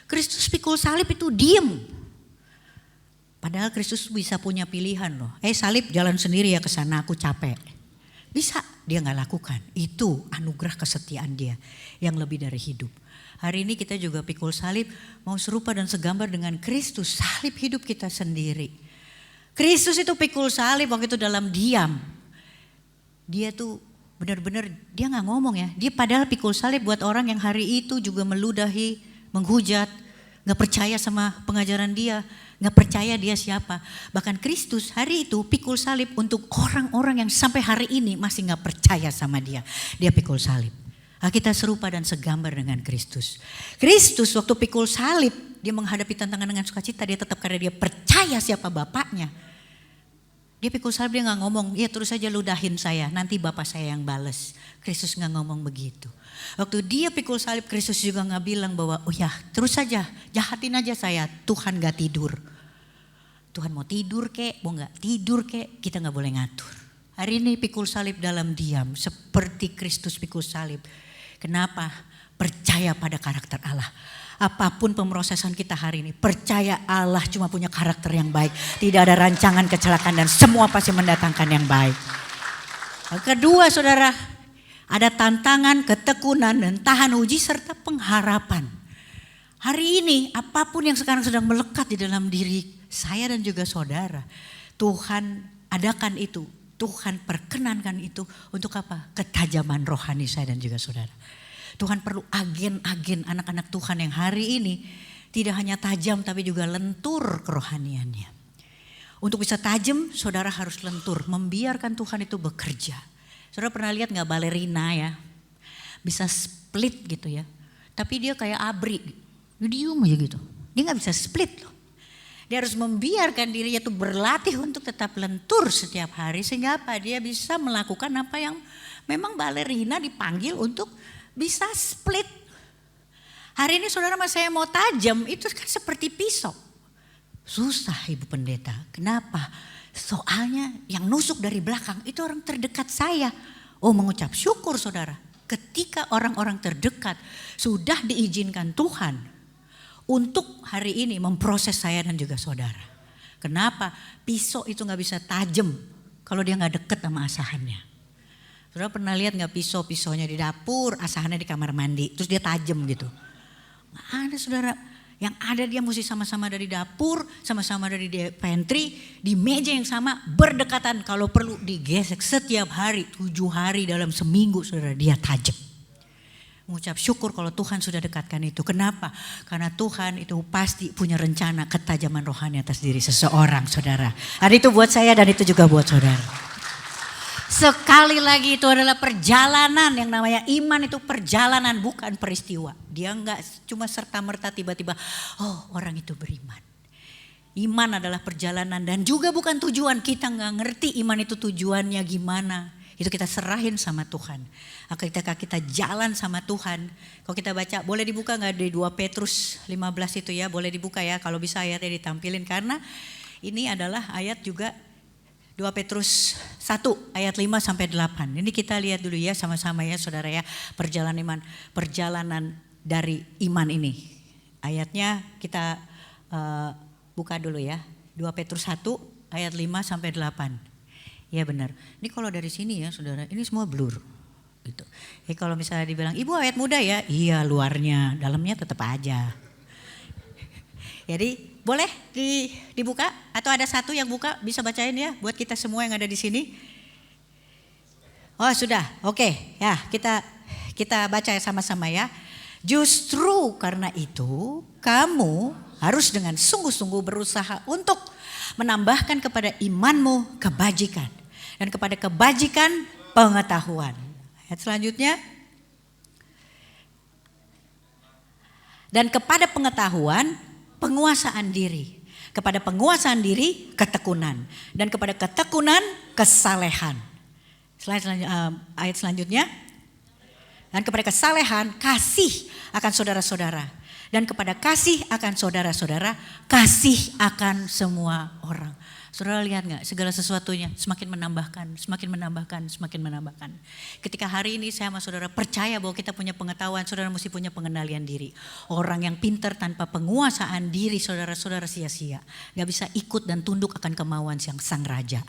Kristus pikul salib itu diem. Padahal Kristus bisa punya pilihan loh. Salib jalan sendiri ya ke sana, aku capek. Bisa, dia gak lakukan. Itu anugerah kesetiaan dia yang lebih dari hidup. Hari ini kita juga pikul salib, mau serupa dan segambar dengan Kristus. Salib hidup kita sendiri. Kristus itu pikul salib waktu itu dalam diam. dia tuh benar-benar dia nggak ngomong ya. Dia padahal pikul salib buat orang yang hari itu juga meludahi, menghujat, nggak percaya sama pengajaran dia, nggak percaya dia siapa. Bahkan Kristus hari itu pikul salib untuk orang-orang yang sampai hari ini masih nggak percaya sama dia. Dia pikul salib. Kita serupa dan segambar dengan Kristus. Kristus waktu pikul salib, dia menghadapi tantangan dengan sukacita, dia tetap karena dia percaya siapa Bapaknya. Dia pikul salib, dia gak ngomong, ya terus saja ludahin saya, nanti Bapak saya yang bales. Kristus gak ngomong begitu. Waktu dia pikul salib, Kristus juga gak bilang bahwa, oh ya terus saja, jahatin aja saya, Tuhan gak tidur. Tuhan mau tidur kek, mau gak tidur kek, kita gak boleh ngatur. Hari ini pikul salib dalam diam, seperti Kristus pikul salib. Kenapa? Percaya pada karakter Allah. Apapun pemrosesan kita hari ini, percaya Allah cuma punya karakter yang baik. Tidak ada rancangan kecelakaan dan semua pasti mendatangkan yang baik. Kedua saudara, ada tantangan, ketekunan dan tahan uji serta pengharapan. Hari ini apapun yang sekarang sedang melekat di dalam diri saya dan juga saudara, Tuhan adakan itu. Tuhan perkenankan itu untuk apa? Ketajaman rohani saya dan juga saudara. Tuhan perlu agen-agen anak-anak Tuhan yang hari ini tidak hanya tajam tapi juga lentur kerohaniannya. Untuk bisa tajam, saudara harus lentur, membiarkan Tuhan itu bekerja. Saudara pernah lihat gak balerina ya? Bisa split gitu ya. Tapi dia kayak abri, diem aja gitu. Dia gak bisa split loh. Dia harus membiarkan dirinya itu berlatih untuk tetap lentur setiap hari. Sehingga apa? Dia bisa melakukan apa yang memang balerina dipanggil untuk bisa split. Hari ini saudara mas saya mau tajam itu kan seperti pisau. Susah Ibu Pendeta. Kenapa? Soalnya yang nusuk dari belakang itu orang terdekat saya. Oh mengucap syukur saudara. Ketika orang-orang terdekat sudah diizinkan Tuhan untuk hari ini memproses saya dan juga saudara. Kenapa? Pisau itu gak bisa tajam kalau dia gak deket sama asahannya. Saudara pernah lihat gak pisaunya di dapur, asahannya di kamar mandi, terus dia tajam gitu. Gak ada saudara, yang ada dia mesti sama-sama dari dapur, sama-sama dari pantry, di meja yang sama berdekatan. Kalau perlu digesek setiap hari, 7 hari dalam seminggu saudara dia tajam. Mengucap syukur kalau Tuhan sudah dekatkan itu. Kenapa? Karena Tuhan itu pasti punya rencana ketajaman rohani atas diri seseorang saudara. Dan itu buat saya dan itu juga buat saudara. Sekali lagi itu adalah perjalanan, yang namanya iman itu perjalanan bukan peristiwa. Dia enggak cuma serta-merta tiba-tiba oh orang itu beriman. Iman adalah perjalanan dan juga bukan tujuan. Kita enggak ngerti iman itu tujuannya gimana. Itu kita serahin sama Tuhan. Ketika kita jalan sama Tuhan. Kalau kita baca, boleh dibuka gak di 2 Petrus 15 itu ya. Boleh dibuka ya, kalau bisa ayatnya ditampilin. Karena ini adalah ayat juga 2 Petrus 1 ayat 5 sampai 8. Ini kita lihat dulu ya sama-sama ya saudara ya. Perjalanan dari iman ini. Ayatnya kita buka dulu ya. 2 Petrus 1 ayat 5 sampai 8. Ya benar. Ini kalau dari sini ya saudara, ini semua blur. Gitu. Kalau misalnya dibilang, ibu ayat muda ya, iya luarnya, dalamnya tetap aja. Jadi boleh dibuka atau ada satu yang buka bisa bacain ya buat kita semua yang ada di sini. Oh sudah, oke ya kita baca sama-sama ya. Justru karena itu kamu harus dengan sungguh-sungguh berusaha untuk menambahkan kepada imanmu kebajikan. Dan kepada kebajikan pengetahuan. Ayat selanjutnya. Dan kepada pengetahuan penguasaan diri. Kepada penguasaan diri ketekunan. Dan kepada ketekunan kesalehan. Ayat selanjutnya. Dan kepada kesalehan kasih akan saudara-saudara. Dan kepada kasih akan saudara-saudara, kasih akan semua orang. Saudara lihat gak segala sesuatunya semakin menambahkan, semakin menambahkan, semakin menambahkan. Ketika hari ini saya sama saudara percaya bahwa kita punya pengetahuan, saudara mesti punya pengendalian diri. Orang yang pintar tanpa penguasaan diri saudara-saudara sia-sia. Gak bisa ikut dan tunduk akan kemauan sang raja.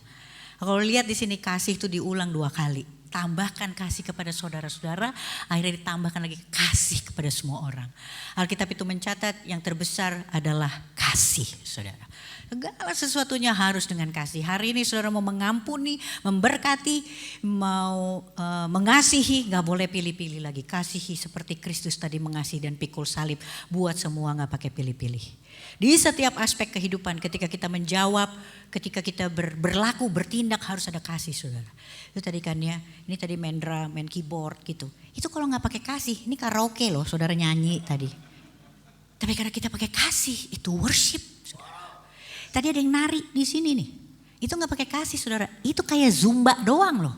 Kalau lihat di sini kasih itu diulang 2 kali. Tambahkan kasih kepada saudara-saudara, akhirnya ditambahkan lagi kasih kepada semua orang. Alkitab itu mencatat yang terbesar adalah kasih saudara. Segala sesuatunya harus dengan kasih. Hari ini saudara mau mengampuni, memberkati, mau mengasihi, gak boleh pilih-pilih lagi. Kasihi seperti Kristus tadi mengasihi dan pikul salib. Buat semua gak pakai pilih-pilih. Di setiap aspek kehidupan ketika kita menjawab, ketika kita berlaku, bertindak harus ada kasih saudara. Itu tadi kan ya, ini tadi main drum, main keyboard gitu. Itu kalau gak pakai kasih, ini karaoke loh saudara nyanyi tadi. Tapi karena kita pakai kasih, itu worship saudara. Tadi ada yang nari di sini nih. Itu gak pakai kasih saudara. Itu kayak zumba doang loh.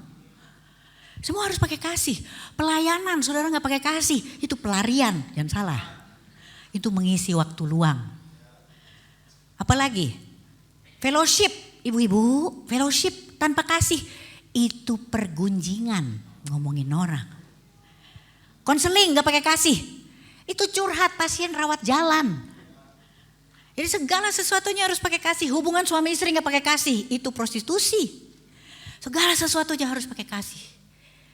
Semua harus pakai kasih. Pelayanan saudara gak pakai kasih. Itu pelarian, jangan salah. Itu mengisi waktu luang. Apalagi? Fellowship, ibu-ibu. Fellowship tanpa kasih. Itu pergunjingan, ngomongin orang. Konseling gak pakai kasih. Itu curhat pasien rawat jalan. Jadi segala sesuatunya harus pakai kasih. Hubungan suami istri gak pakai kasih, itu prostitusi. Segala sesuatunya harus pakai kasih.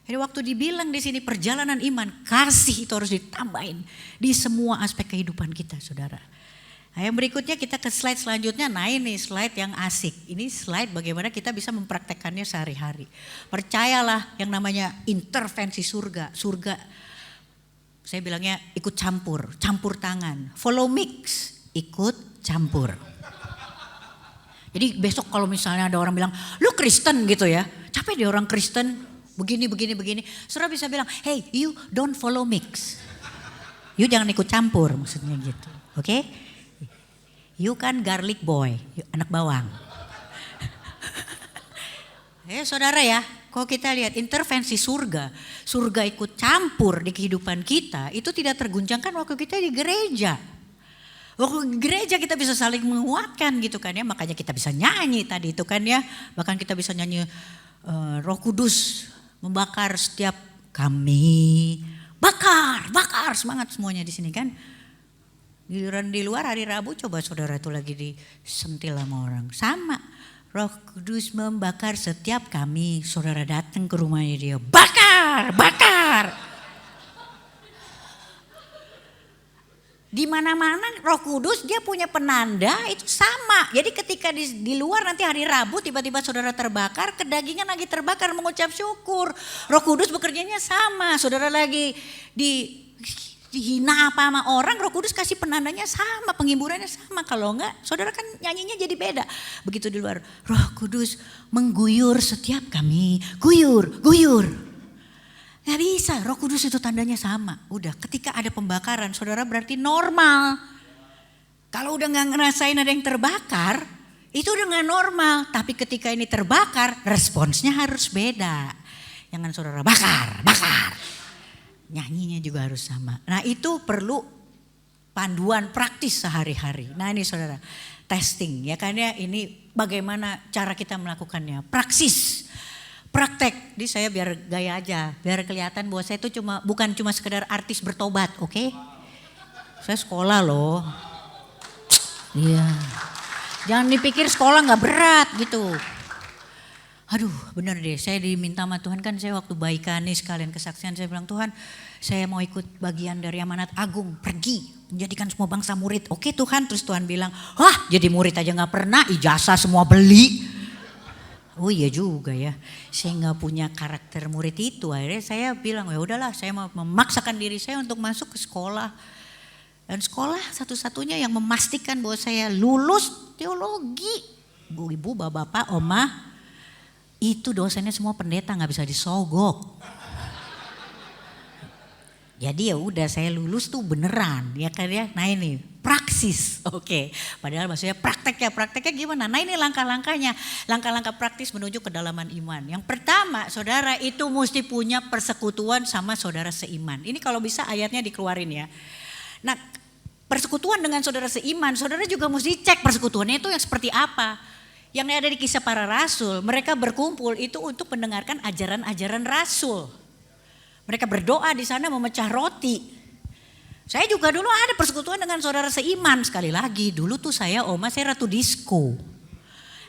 Jadi waktu dibilang di sini perjalanan iman, kasih itu harus ditambahin di semua aspek kehidupan kita saudara. Nah, yang berikutnya kita ke slide selanjutnya. Nah ini slide yang asik. Ini slide bagaimana kita bisa mempraktekannya sehari-hari. Percayalah yang namanya intervensi surga. Surga saya bilangnya ikut campur tangan. Follow mix, ikut campur. Jadi besok kalau misalnya ada orang bilang, lu Kristen gitu ya. Capek deh orang Kristen, begini. Saudara bisa bilang, hey you don't follow mix. You jangan ikut campur maksudnya gitu. Oke? You kan garlic boy, anak bawang. Saudara ya, kalau kita lihat intervensi surga ikut campur di kehidupan kita, itu tidak terguncangkan waktu kita di gereja. Waktu di gereja kita bisa saling menguatkan gitu kan ya, makanya kita bisa nyanyi tadi itu kan ya. Bahkan kita bisa nyanyi Roh Kudus membakar setiap kami. Bakar, semangat semuanya di sini kan. Giliran di luar hari Rabu coba saudara itu lagi disentil sama orang. Sama, Roh Kudus membakar setiap kami. Saudara datang ke rumahnya dia, bakar. Di mana-mana Roh Kudus dia punya penanda itu sama. Jadi ketika di luar nanti hari Rabu tiba-tiba saudara terbakar, kedagingan lagi terbakar mengucap syukur. Roh Kudus bekerjanya sama. Saudara lagi dihina apa sama orang, Roh Kudus kasih penandanya sama, penghiburannya sama. Kalau enggak, saudara kan nyanyinya jadi beda. Begitu di luar, Roh Kudus mengguyur setiap kami, guyur. Gak bisa, Roh Kudus itu tandanya sama. Udah, ketika ada pembakaran, saudara berarti normal. Kalau udah gak ngerasain ada yang terbakar, itu udah gak normal. Tapi ketika ini terbakar, responsnya harus beda. Jangan saudara bakar. Nyanyinya juga harus sama. Nah itu perlu panduan praktis sehari-hari. Nah ini saudara, testing ya kan ya, ini bagaimana cara kita melakukannya. Praktek, jadi saya biar gaya aja, biar kelihatan bahwa saya itu bukan cuma sekedar artis bertobat, oke? Saya sekolah loh. Iya. Jangan dipikir sekolah nggak berat gitu. Aduh benar deh, saya diminta sama Tuhan kan, saya waktu baikan nih sekalian kesaksian saya bilang, Tuhan saya mau ikut bagian dari amanat agung, pergi menjadikan semua bangsa murid. Oke Tuhan, terus Tuhan bilang, wah jadi murid aja gak pernah, ijazah semua beli. Oh iya juga ya, saya nggak punya karakter murid itu. Akhirnya saya bilang ya udahlah, saya mau memaksakan diri saya untuk masuk ke sekolah. Dan sekolah satu-satunya yang memastikan bahwa saya lulus teologi. Ibu, bapak, oma, itu dosennya semua pendeta, nggak bisa disogok. Jadi ya udah saya lulus tuh beneran ya kan ya. Nah ini praksis, oke. Padahal maksudnya prakteknya gimana? Nah ini langkah-langkahnya, langkah-langkah praktis menuju kedalaman iman. Yang pertama saudara itu mesti punya persekutuan sama saudara seiman. Ini kalau bisa ayatnya dikeluarin ya. Nah persekutuan dengan saudara seiman, saudara juga mesti cek persekutuannya itu yang seperti apa. Yang ada di Kisah Para Rasul, mereka berkumpul itu untuk mendengarkan ajaran-ajaran Rasul. Mereka berdoa di sana memecah roti. Saya juga dulu ada persekutuan dengan saudara seiman. Sekali lagi dulu tuh saya Ratu Disco.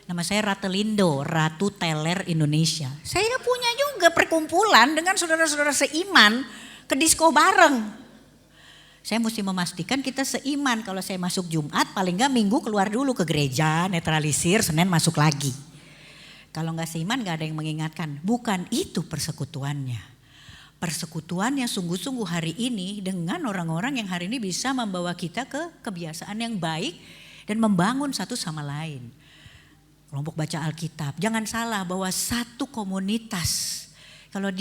Nama saya Ratelindo, Ratu Teler Indonesia. Saya punya juga perkumpulan dengan saudara-saudara seiman ke disco bareng. Saya mesti memastikan kita seiman. Kalau saya masuk Jumat paling enggak Minggu keluar dulu ke gereja, netralisir, Senin masuk lagi. Kalau enggak seiman enggak ada yang mengingatkan. Bukan itu persekutuannya. Persekutuannya sungguh-sungguh hari ini dengan orang-orang yang hari ini bisa membawa kita ke kebiasaan yang baik dan membangun satu sama lain. Kelompok baca Alkitab. Jangan salah bahwa satu komunitas kalau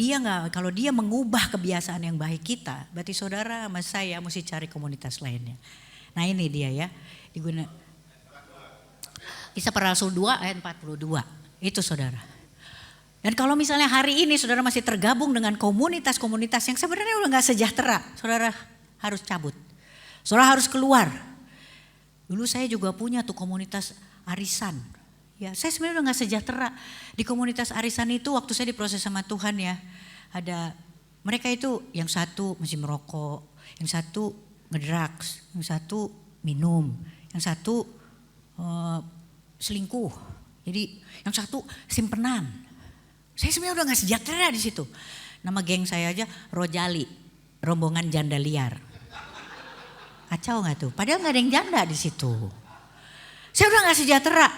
dia mengubah kebiasaan yang baik kita, berarti saudara sama saya mesti cari komunitas lainnya. Nah ini dia ya. Kisah Para Rasul 2 ayat 42. Itu saudara. Dan kalau misalnya hari ini saudara masih tergabung dengan komunitas-komunitas yang sebenarnya udah gak sejahtera, saudara harus cabut. Saudara harus keluar. Dulu saya juga punya tuh komunitas arisan. Ya, saya sebenarnya udah gak sejahtera. Di komunitas arisan itu waktu saya diproses sama Tuhan ya. Ada mereka itu yang satu masih merokok, yang satu ngedrugs, yang satu minum, yang satu selingkuh. Jadi yang satu simpenan. Saya sebenarnya udah gak sejahtera di situ. Nama geng saya aja Rojali, rombongan janda liar. Kacau gak tuh? Padahal gak ada yang janda di situ. Saya udah gak sejahtera.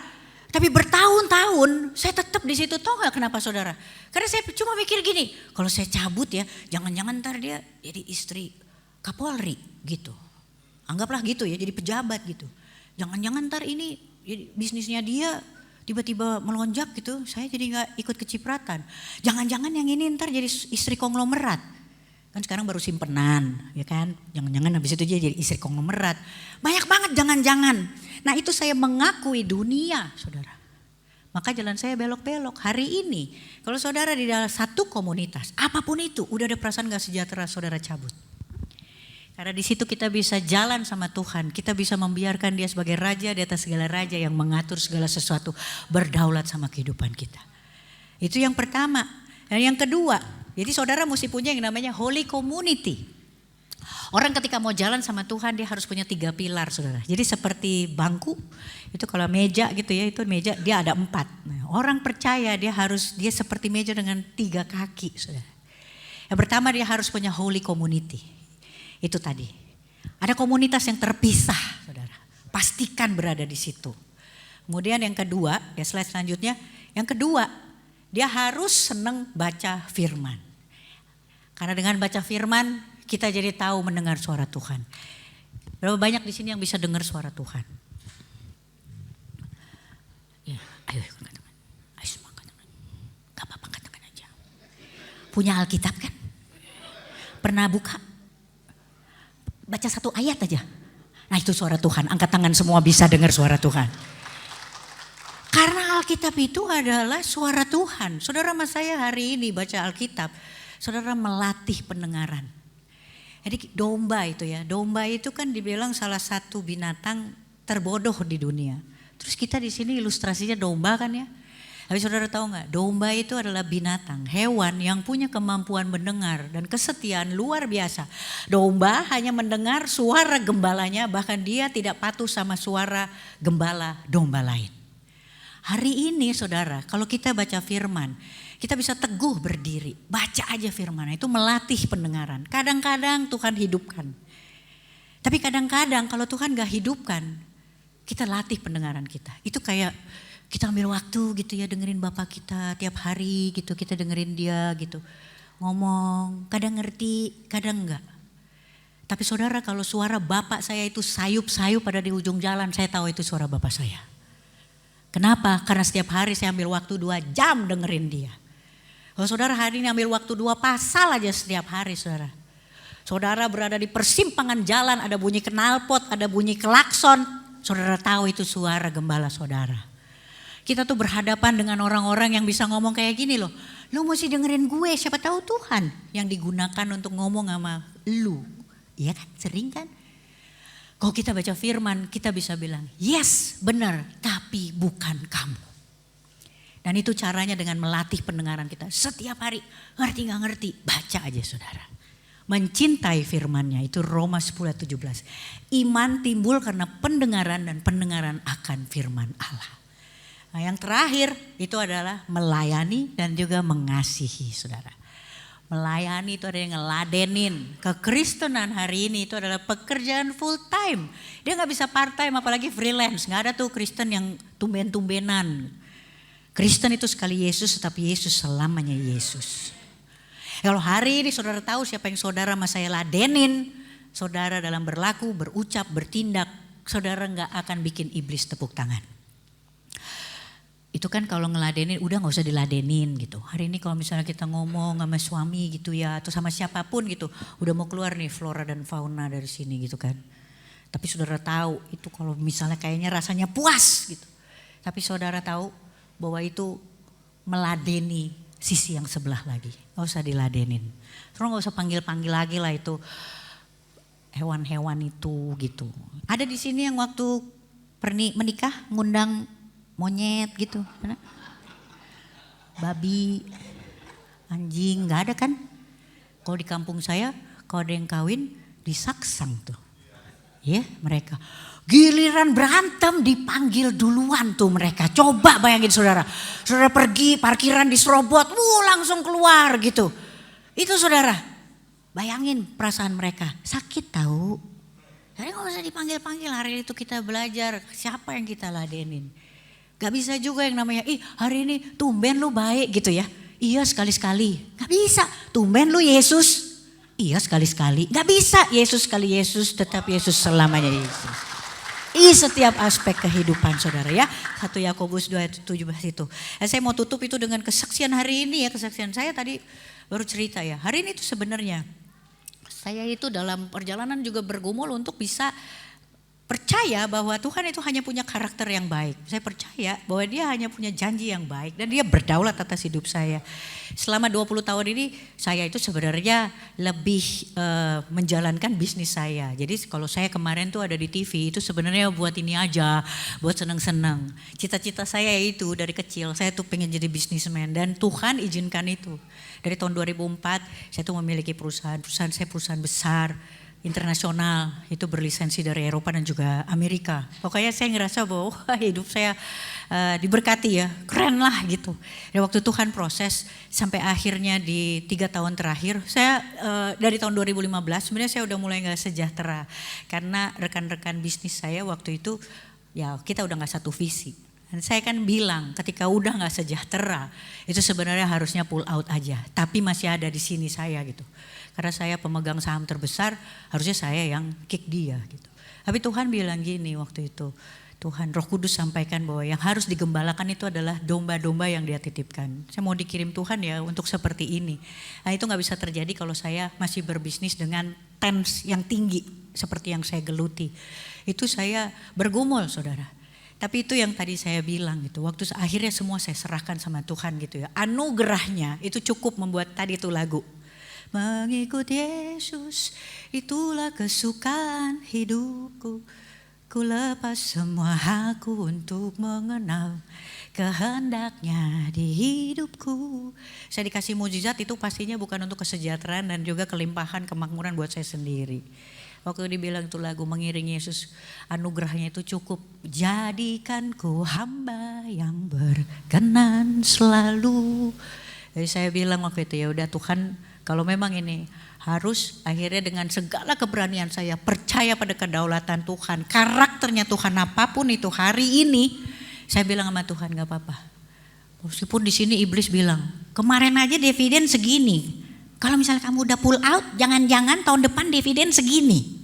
Tapi bertahun-tahun saya tetap di situ. Tahu gak kenapa saudara? Karena saya cuma mikir gini, kalau saya cabut ya, jangan-jangan ntar dia jadi istri Kapolri gitu. Anggaplah gitu ya, jadi pejabat gitu. Jangan-jangan ntar ini jadi bisnisnya dia tiba-tiba melonjak gitu, saya jadi gak ikut kecipratan. Jangan-jangan yang ini ntar jadi istri konglomerat. Kan sekarang baru simpenan ya kan. Jangan-jangan habis itu dia jadi istri konglomerat. Banyak banget jangan-jangan. Nah itu saya mengakui dunia saudara. Maka jalan saya belok-belok. Hari ini kalau saudara di dalam satu komunitas apapun itu udah ada perasaan gak sejahtera saudara cabut. Karena di situ kita bisa jalan sama Tuhan. Kita bisa membiarkan dia sebagai raja di atas segala raja yang mengatur segala sesuatu. Berdaulat sama kehidupan kita. Itu yang pertama. Dan yang kedua, jadi saudara mesti punya yang namanya holy community. Orang ketika mau jalan sama Tuhan dia harus punya 3 pilar saudara. Jadi seperti bangku itu kalau meja gitu ya, itu meja dia ada 4. Nah, orang percaya dia seperti meja dengan 3 kaki saudara. Yang pertama dia harus punya holy community. Itu tadi. Ada komunitas yang terpisah saudara. Pastikan berada di situ. Kemudian yang kedua, ya slide selanjutnya. Yang kedua dia harus senang baca firman. Karena dengan baca firman kita jadi tahu mendengar suara Tuhan. Berapa banyak di sini yang bisa dengar suara Tuhan? Ya, ayo katakan. Ayo semua katakan. Gak apa-apa katakan aja. Punya Alkitab kan? Pernah buka? Baca 1 ayat aja. Nah itu suara Tuhan. Angkat tangan semua bisa dengar suara Tuhan. Karena Alkitab itu adalah suara Tuhan. Saudara sama saya hari ini baca Alkitab. Saudara melatih pendengaran. Jadi domba itu ya, domba itu kan dibilang salah satu binatang terbodoh di dunia. Terus kita di sini ilustrasinya domba kan ya. Tapi saudara tahu nggak, domba itu adalah binatang, hewan yang punya kemampuan mendengar dan kesetiaan luar biasa. Domba hanya mendengar suara gembalanya, bahkan dia tidak patuh sama suara gembala domba lain. Hari ini saudara, kalau kita baca firman, kita bisa teguh berdiri, baca aja firman, itu melatih pendengaran. Kadang-kadang Tuhan hidupkan. Tapi kadang-kadang kalau Tuhan gak hidupkan, kita latih pendengaran kita. Itu kayak kita ambil waktu gitu ya dengerin Bapak kita tiap hari gitu, kita dengerin dia gitu. Ngomong, kadang ngerti, kadang enggak. Tapi saudara kalau suara Bapak saya itu sayup-sayup pada di ujung jalan, saya tahu itu suara Bapak saya. Kenapa? Karena setiap hari saya ambil waktu 2 jam dengerin dia. Kalau saudara hari ini ambil waktu 2 pasal aja setiap hari saudara. Saudara berada di persimpangan jalan, ada bunyi knalpot, ada bunyi klakson. Saudara tahu itu suara gembala saudara. Kita tuh berhadapan dengan orang-orang yang bisa ngomong kayak gini loh. Lu mesti dengerin gue, siapa tahu Tuhan yang digunakan untuk ngomong sama lu. Iya kan, sering kan. Kalau kita baca firman, kita bisa bilang, yes benar, tapi bukan kamu. Dan itu caranya dengan melatih pendengaran kita. Setiap hari, ngerti gak ngerti, baca aja saudara. Mencintai firmannya, itu Roma 10:17. Iman timbul karena pendengaran dan pendengaran akan firman Allah. Nah yang terakhir itu adalah melayani dan juga mengasihi saudara. Melayani itu ada yang ngeladenin. Kekristenan hari ini itu adalah pekerjaan full time. Dia gak bisa part time apalagi freelance. Gak ada tuh Kristen yang tumben-tumbenan. Kristen itu sekali Yesus tetapi Yesus selamanya Yesus. Kalau hari ini saudara tahu siapa yang saudara sama saya ladenin. Saudara dalam berlaku, berucap, bertindak. Saudara gak akan bikin iblis tepuk tangan. Itu kan kalau ngeladenin udah gak usah diladenin gitu. Hari ini kalau misalnya kita ngomong sama suami gitu ya atau sama siapapun gitu. Udah mau keluar nih flora dan fauna dari sini gitu kan. Tapi saudara tahu itu kalau misalnya kayaknya rasanya puas gitu. Tapi saudara tahu bahwa itu meladeni sisi yang sebelah lagi. Gak usah diladenin. Saudara gak usah panggil-panggil lagi lah itu hewan-hewan itu gitu. Ada di sini yang waktu menikah ngundang monyet gitu, babi, anjing, nggak ada kan? Kalau di kampung saya, kalau ada yang kawin disaksang tuh, ya mereka. Giliran berantem dipanggil duluan tuh mereka. Coba bayangin saudara, saudara pergi parkiran diserobot, langsung keluar gitu. Itu saudara, bayangin perasaan mereka, sakit tahu. Jadi nggak usah dipanggil-panggil, hari itu kita belajar siapa yang kita ladenin. Gak bisa juga yang namanya, hari ini tumben lu baik gitu ya. Iya sekali-sekali. Gak bisa, tumben lu Yesus. Iya sekali-sekali. Gak bisa, Yesus sekali Yesus, tetap Yesus selamanya Yesus. Setiap aspek kehidupan saudara ya. 1 Yakobus 2:17 itu. Saya mau tutup itu dengan kesaksian hari ini ya. Kesaksian saya tadi baru cerita ya. Hari ini tuh sebenarnya saya itu dalam perjalanan juga bergumul untuk bisa percaya bahwa Tuhan itu hanya punya karakter yang baik. Saya percaya bahwa dia hanya punya janji yang baik dan dia berdaulat atas hidup saya. Selama 20 tahun ini saya itu sebenarnya lebih menjalankan bisnis saya. Jadi kalau saya kemarin tuh ada di TV itu sebenarnya buat ini aja, buat senang-senang. Cita-cita saya itu dari kecil saya tuh pengen jadi bisnismen dan Tuhan izinkan itu. Dari tahun 2004 saya tuh memiliki perusahaan saya perusahaan besar. Internasional itu berlisensi dari Eropa dan juga Amerika. Pokoknya saya ngerasa bahwa hidup saya diberkati ya, keren lah gitu. Dan waktu Tuhan proses sampai akhirnya di 3 tahun terakhir, saya dari tahun 2015 sebenarnya saya udah mulai gak sejahtera. Karena rekan-rekan bisnis saya waktu itu ya kita udah gak satu visi. Dan saya kan bilang ketika udah gak sejahtera itu sebenarnya harusnya pull out aja. Tapi masih ada di sini saya gitu. Karena saya pemegang saham terbesar, harusnya saya yang kick dia gitu. Tapi Tuhan bilang gini waktu itu, Tuhan Roh Kudus sampaikan bahwa yang harus digembalakan itu adalah domba-domba yang dia titipkan. Saya mau dikirim Tuhan ya untuk seperti ini. Nah itu gak bisa terjadi kalau saya masih berbisnis dengan tense yang tinggi seperti yang saya geluti. Itu saya bergumul saudara. Tapi itu yang tadi saya bilang gitu, waktu akhirnya semua saya serahkan sama Tuhan gitu ya. Anugerahnya itu cukup membuat tadi itu lagu. Mengikut Yesus itulah kesukaan hidupku. Ku lepas semua aku untuk mengenal kehendaknya di hidupku. Saya dikasih mujizat itu pastinya bukan untuk kesejahteraan dan juga kelimpahan kemakmuran buat saya sendiri. Waktu dibilang itu lagu mengiring Yesus, anugerahnya itu cukup. Jadikan ku hamba yang berkenan selalu. Jadi saya bilang waktu itu ya udah Tuhan, kalau memang ini harus akhirnya dengan segala keberanian saya percaya pada kedaulatan Tuhan. Karakternya Tuhan apapun itu hari ini. Saya bilang sama Tuhan gak apa-apa. Meskipun di sini iblis bilang kemarin aja dividen segini. Kalau misalnya kamu udah pull out jangan-jangan tahun depan dividen segini.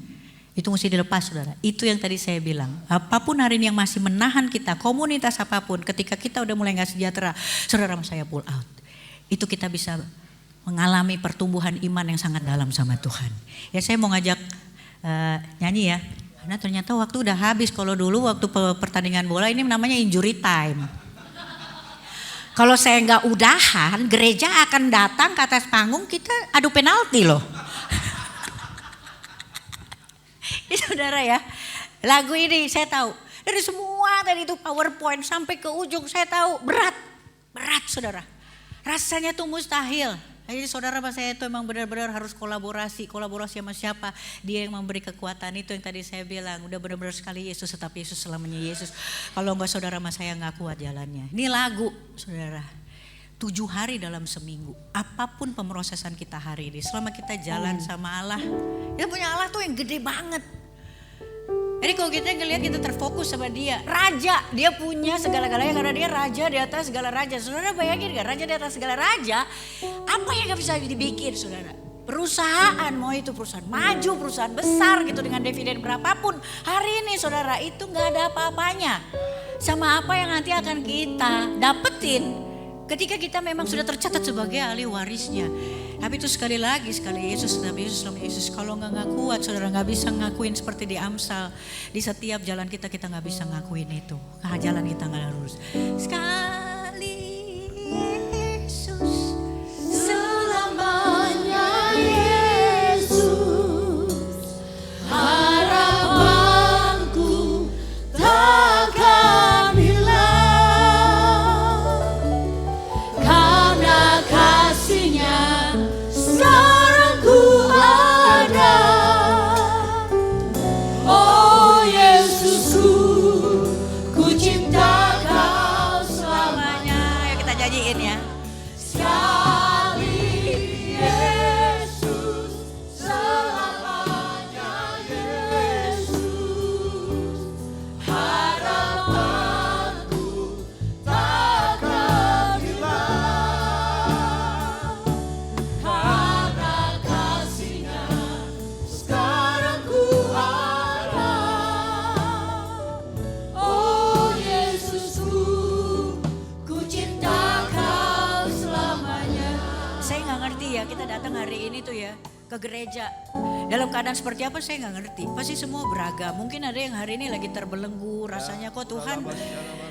Itu mesti dilepas saudara. Itu yang tadi saya bilang. Apapun hari ini yang masih menahan kita, komunitas apapun. Ketika kita udah mulai gak sejahtera, saudara saya pull out. Itu kita bisa mengalami pertumbuhan iman yang sangat dalam sama Tuhan. Ya saya mau ngajak nyanyi ya. Karena ternyata waktu udah habis. Kalau dulu waktu pertandingan bola ini namanya injury time. Kalau saya nggak udahan, gereja akan datang ke atas panggung kita adu penalti loh. Ini saudara ya, lagu ini saya tahu. Dari semua tadi itu PowerPoint sampai ke ujung saya tahu berat saudara. Rasanya tuh mustahil. Jadi saudara sama saya itu memang benar-benar harus kolaborasi sama siapa. Dia yang memberi kekuatan itu yang tadi saya bilang. Udah benar-benar sekali Yesus tetapi Yesus selamanya Yesus. Kalau enggak saudara sama saya enggak kuat jalannya. Ini lagu saudara. 7 hari dalam seminggu. Apapun pemrosesan kita hari ini, selama kita jalan sama Allah, kita punya Allah tuh yang gede banget. Jadi kalau kita ngelihat kita terfokus sama dia, raja, dia punya segala-galanya karena dia raja di atas segala raja. Saudara bayangin gak, raja di atas segala raja, apa yang gak bisa dibikin saudara? Perusahaan, mau itu perusahaan maju, perusahaan besar gitu dengan dividen berapapun. Hari ini saudara itu gak ada apa-apanya sama apa yang nanti akan kita dapetin ketika kita memang sudah tercatat sebagai ahli warisnya. Tapi itu sekali lagi, sekali Yesus, Nabi Yesus, kalau nggak kuat, saudara nggak bisa ngakuin seperti di Amsal. Di setiap jalan kita nggak bisa ngakuin itu. Jalan kita nggak lurus. Sekali Yesus, Selamanya Yesus, harapanku takkan hilang, karena kasih-Nya sekarang ku ada. Oh Yesusku, ku cinta Kau selamanya. ya kita nyanyiin ya. Sekali Yesus, selamanya Yesus, harapanku takkan hilang, karena kasih-Nya sekarang ku ada. Oh Yesusku, ku cinta Kau selamanya. Saya nggak ngerti ya, kita datang hari ini tuh ya ke gereja. Dalam keadaan seperti apa saya nggak ngerti. Pasti semua beragam. Mungkin ada yang hari ini lagi terbelenggu, rasanya kok Tuhan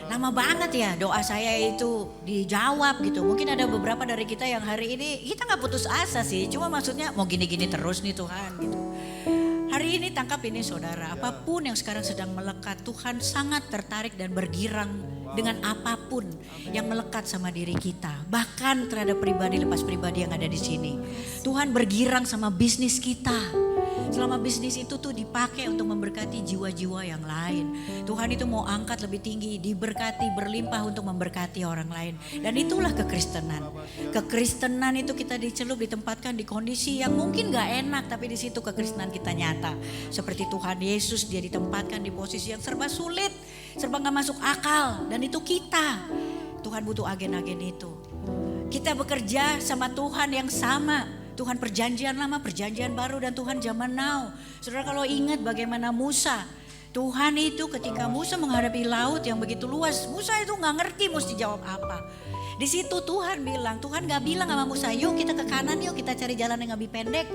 lama banget ya doa saya itu dijawab gitu. Mungkin ada beberapa dari kita yang hari ini kita nggak putus asa sih. Cuma maksudnya mau gini-gini terus nih Tuhan gitu. Hari ini tangkap ini saudara, apapun yang sekarang sedang melekat, Tuhan sangat tertarik dan bergirang dengan apapun yang melekat sama diri kita. Bahkan terhadap pribadi lepas pribadi yang ada di sini. Tuhan bergirang sama bisnis kita. Selama bisnis itu tuh dipakai untuk memberkati jiwa-jiwa yang lain. Tuhan itu mau angkat lebih tinggi, diberkati, berlimpah untuk memberkati orang lain. Dan itulah kekristenan. Kekristenan itu kita dicelup, ditempatkan di kondisi yang mungkin gak enak, tapi di situ kekristenan kita nyata. Seperti Tuhan Yesus, dia ditempatkan di posisi yang serba sulit, serba gak masuk akal. Dan itu kita. Tuhan butuh agen-agen itu. Kita bekerja sama Tuhan yang sama. Tuhan perjanjian lama, perjanjian baru, dan Tuhan zaman now. Saudara kalau ingat bagaimana Musa, Tuhan itu ketika Musa menghadapi laut yang begitu luas, Musa itu gak ngerti mesti jawab apa. Di situ Tuhan bilang, Tuhan gak bilang sama Musa, yuk kita ke kanan yuk, kita cari jalan yang lebih pendek.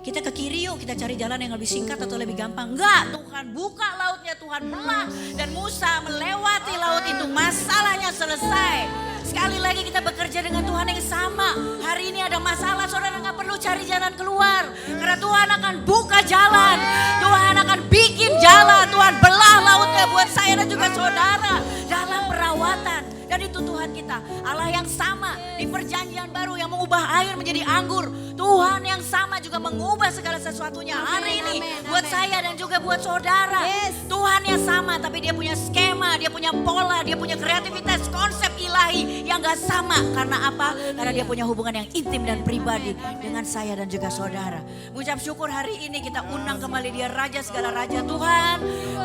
Kita ke kiri yuk, kita cari jalan yang lebih singkat atau lebih gampang. Enggak, Tuhan buka lautnya, Tuhan belah. Dan Musa melewati laut itu, masalahnya selesai. Sekali lagi kita bekerja dengan Tuhan yang sama. Hari ini ada masalah, saudara gak perlu cari jalan keluar. Karena Tuhan akan buka jalan. Tuhan akan bikin jalan. Tuhan belah lautnya buat saya dan juga saudara. Dalam perawatan. Dan itu Tuhan kita. Allah yang sama di perjanjian baru yang mengubah air menjadi anggur. Tuhan yang sama juga mengubah segala sesuatunya hari ini. Buat saya dan juga buat saudara. Tuhan yang sama tapi dia punya skema, dia punya pola, dia punya kreativitas, konsep ilahi yang gak sama. Karena apa? Karena dia punya hubungan yang intim dan pribadi dengan saya dan juga saudara. Mengucap syukur hari ini kita undang kembali dia Raja segala Raja. Tuhan,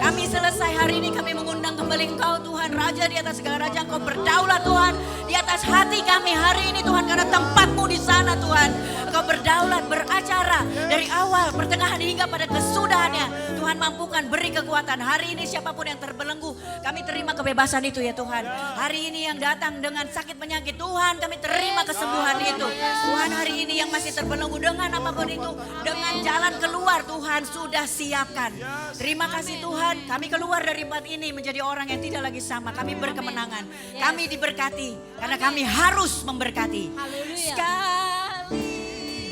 kami selesai hari ini, kami mengundang kembali Engkau Tuhan, Raja di atas segala Raja. Engkau berdaulat Tuhan di atas hati kami hari ini Tuhan, karena tempatmu di sana Tuhan. Engkau berdaulat, beracara dari awal, pertengahan hingga pada kesudahannya. Tuhan mampukan, beri kekuatan. Hari ini siapapun yang terbelenggu, kami terima kebebasan itu ya Tuhan. Hari ini yang datang dengan sakit penyakit, Tuhan kami terima kesembuhan itu. Tuhan hari ini yang masih terbelenggu dengan apapun itu, dengan jalan keluar Tuhan sudah siapkan. Terima kasih Tuhan, kami keluar dari tempat ini menjadi orang yang tidak lagi sama. Kami berkemenangan, kami diberkati karena kami harus memberkati. Sekali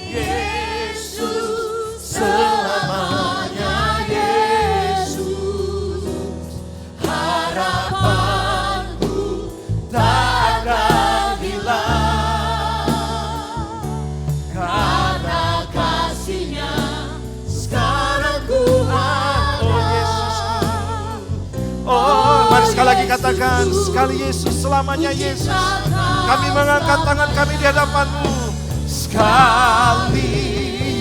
Yesus, selamanya Yesus, harapanku takkan hilang, karena kasih-Nya sekarang ku ada. Oh Yesus, Oh, mari Sekali lagi katakan, sekali Yesus, selamanya Yesus. Kami mengangkat tangan kami di hadapan-Mu. Sekali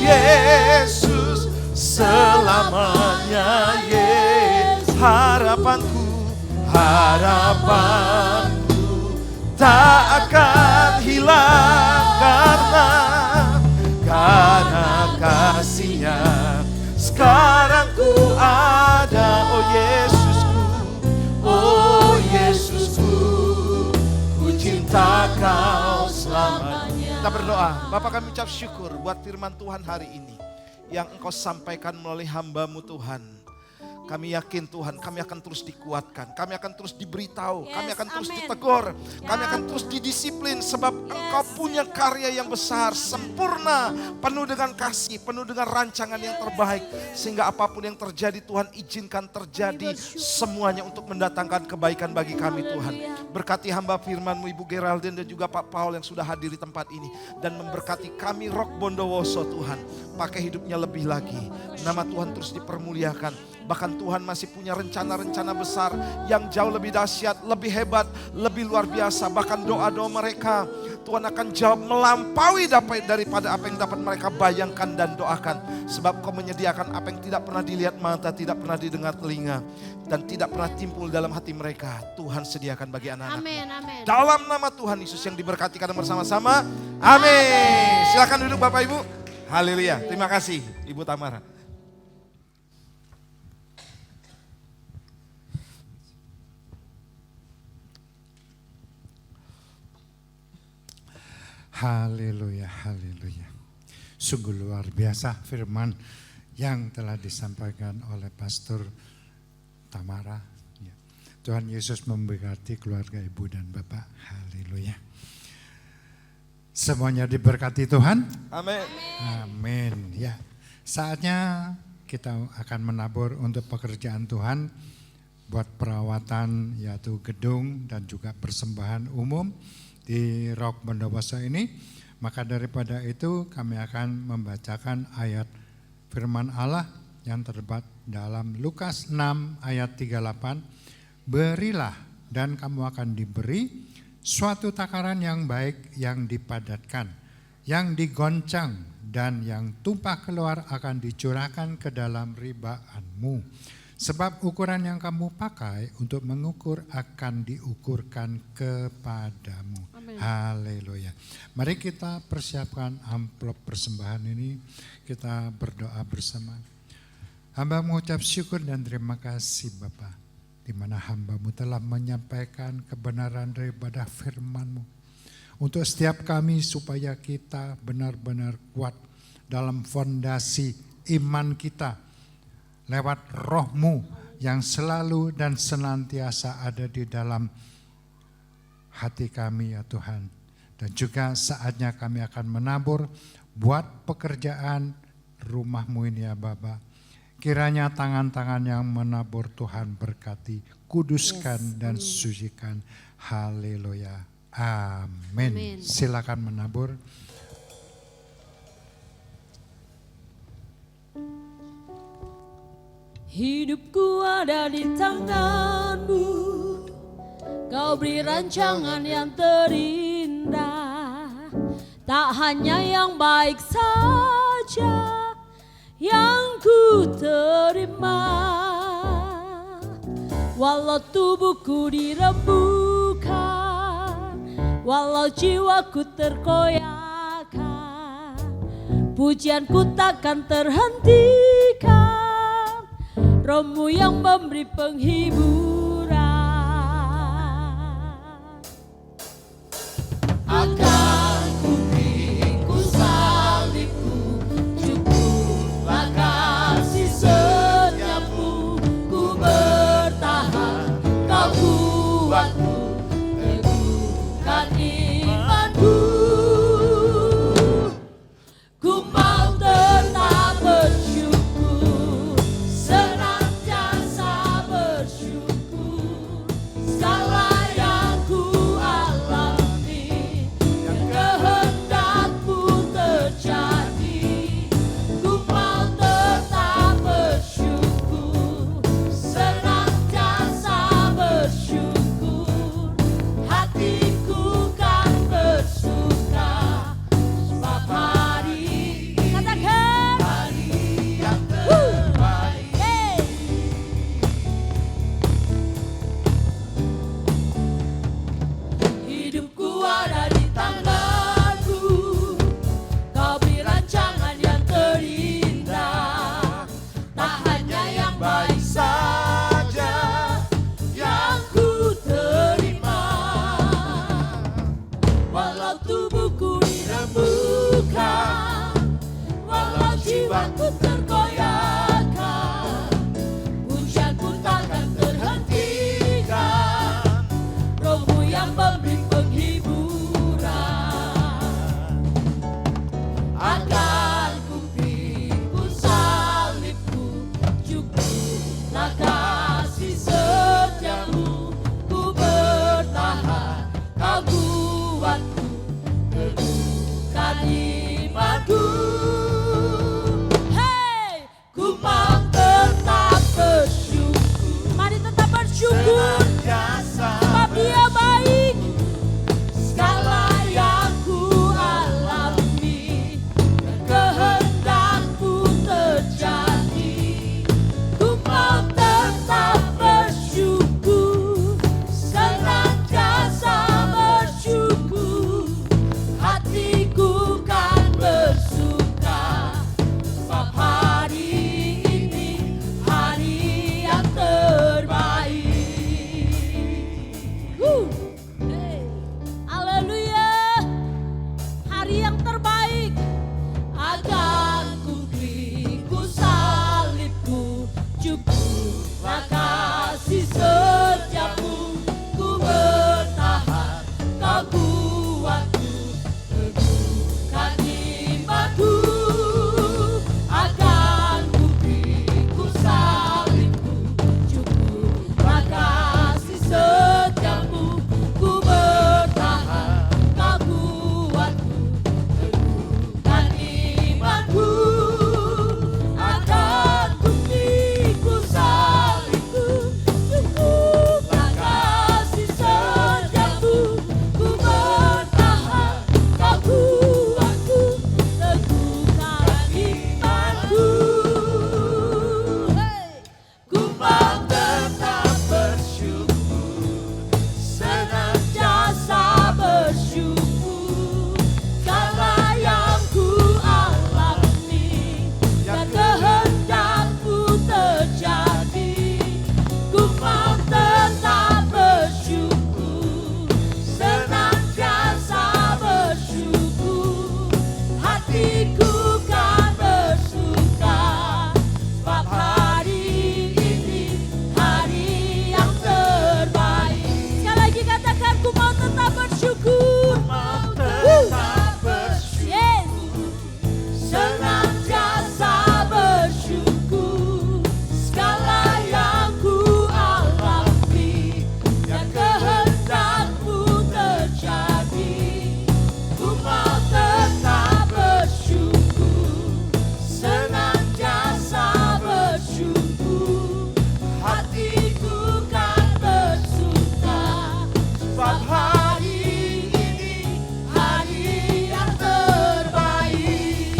Yesus, selamanya Yesus. Harapanku, harapanku tak akan hilang karena kasih-Nya. Sekarang ku ada, oh Yesusku, oh Yesusku, ku cinta Kau selamanya. Kita berdoa. Bapa, kami ucap syukur buat firman Tuhan hari ini yang Engkau sampaikan melalui hamba-Mu Tuhan. Kami yakin Tuhan, kami akan terus dikuatkan, kami akan terus diberitahu, kami akan terus ditegur, kami akan terus didisiplin sebab Engkau punya karya yang besar, sempurna, penuh dengan kasih, penuh dengan rancangan yang terbaik. Sehingga apapun yang terjadi Tuhan izinkan terjadi semuanya untuk mendatangkan kebaikan bagi kami Tuhan. Berkati hamba firman-Mu Ibu Geraldine dan juga Pak Paul yang sudah hadir di tempat ini. Dan memberkati kami Rock Bondowoso Tuhan, pakai hidupnya lebih lagi. Nama Tuhan terus dipermuliakan. Bahkan Tuhan masih punya rencana-rencana besar yang jauh lebih dahsyat, lebih hebat, lebih luar biasa. Bahkan doa-doa mereka Tuhan akan jawab melampaui daripada apa yang dapat mereka bayangkan dan doakan. Sebab Kau menyediakan apa yang tidak pernah dilihat mata, tidak pernah didengar telinga, dan tidak pernah timbul dalam hati mereka. Tuhan sediakan bagi anak-anak. Amin, amin. Dalam nama Tuhan Yesus yang diberkati kita bersama-sama. Amin. Silakan duduk Bapak Ibu. Haleluya. Terima kasih Ibu Tamara. Haleluya, haleluya. Sungguh luar biasa firman yang telah disampaikan oleh Pastor Tamara. Ya. Tuhan Yesus memberkati keluarga ibu dan bapak. Haleluya. Semuanya diberkati Tuhan. Amin. Amin. Ya. Saatnya kita akan menabur untuk pekerjaan Tuhan buat perawatan yaitu gedung dan juga persembahan umum di Rock Bondowoso ini. Maka daripada itu kami akan membacakan ayat firman Allah yang terdapat dalam Lukas 6 ayat 38. Berilah dan kamu akan diberi, suatu takaran yang baik yang dipadatkan, yang digoncang dan yang tumpah keluar akan dicurahkan ke dalam ribaanmu. Sebab ukuran yang kamu pakai untuk mengukur akan diukurkan kepadamu. Amin. Haleluya. Mari kita persiapkan amplop persembahan ini. Kita berdoa bersama. Hamba mengucap syukur dan terima kasih Bapa, di mana hamba-Mu telah menyampaikan kebenaran daripada firman-Mu. Untuk setiap kami supaya kita benar-benar kuat dalam fondasi iman kita. Lewat Roh-Mu yang selalu dan senantiasa ada di dalam hati kami ya Tuhan. Dan juga saatnya kami akan menabur buat pekerjaan rumah-Mu ini ya Bapa. Kiranya tangan-tangan yang menabur Tuhan berkati, kuduskan dan sucikan. Haleluya. Amin. Silakan menabur. Hidupku ada di tangan-Mu, Kau beri rancangan yang terindah. Tak hanya yang baik saja yang ku terima, walau tubuhku dirembukan, walau jiwaku terkoyakkan, pujianku takkan terhentikan. Roh-Mu yang memberi penghiburan. Akan ku pikul salibku, cukuplah kasih setiamu. Ku bertahan, Kau kuatku, teguhkan imanku. Ku mau tetap bersyukur, senantiasa bersyukur. walau tubuhku dirembukan, walau jiwaku tergoyahkan, pujianku takkan terhentikan, Rohmu yang memberi penghiburan. Akan ku pikul salibku, cukuplah kasih setiamu, ku bertahan, kau buatku teguhkan imanku. Hey, ku mau tetap bersyukur. Mari tetap bersyukur, sebab Dia baik. Segala yang ku alami, kehendakmu terjadi. Ku mau tetap bersyukur, senantiasa bersyukur. Hatiku kan bersuka, sebab hari ini hari yang terbaik. Hey. Haleluya, hari yang terbaik. Akan ku pikul salibku, cukuplah kasih setiamu, ku bertahan, kau kuatku, teguhkan imanku. Akan ku pikul salibku, cukuplah kasih setiamu, ku bertahan, kau kuatku, teguhkan imanku. Akan ku pikul salibku, cukuplah kasih setiamu, ku bertahan, kau kuatku, teguhkan imanku. Ku mau tetap bersyukur, senantiasa bersyukur. Segala yang ku alami, yang kehendakmu terjadi. Ku mau tetap bersyukur, senantiasa bersyukur. Hatiku kan bersuka, sebab hari ini hari yang terbaik. Sekali lagi katakan, ku mau tetap bersyukur. Yes. Senantiasa bersyukur. Segala yang ku alami, yang kehendakmu terjadi. Ku mau tetap bersyukur, senantiasa bersyukur. Hatiku kan bersuka, sebab hari ini hari yang terbaik.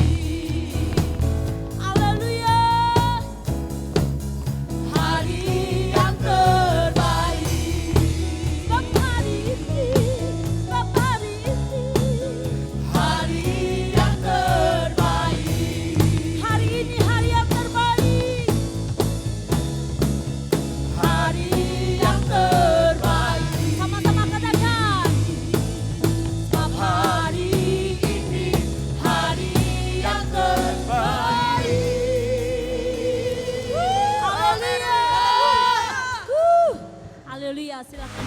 Haleluya, hari yang terbaik. Sebab hari ini, sebab hari ini hari yang terbaik. Hari ini hari yang terbaik. Hari yang terbaik. Sama-sama katakan. Sebab hari ini hari yang terbaik. Haleluya. Haleluya, silakan.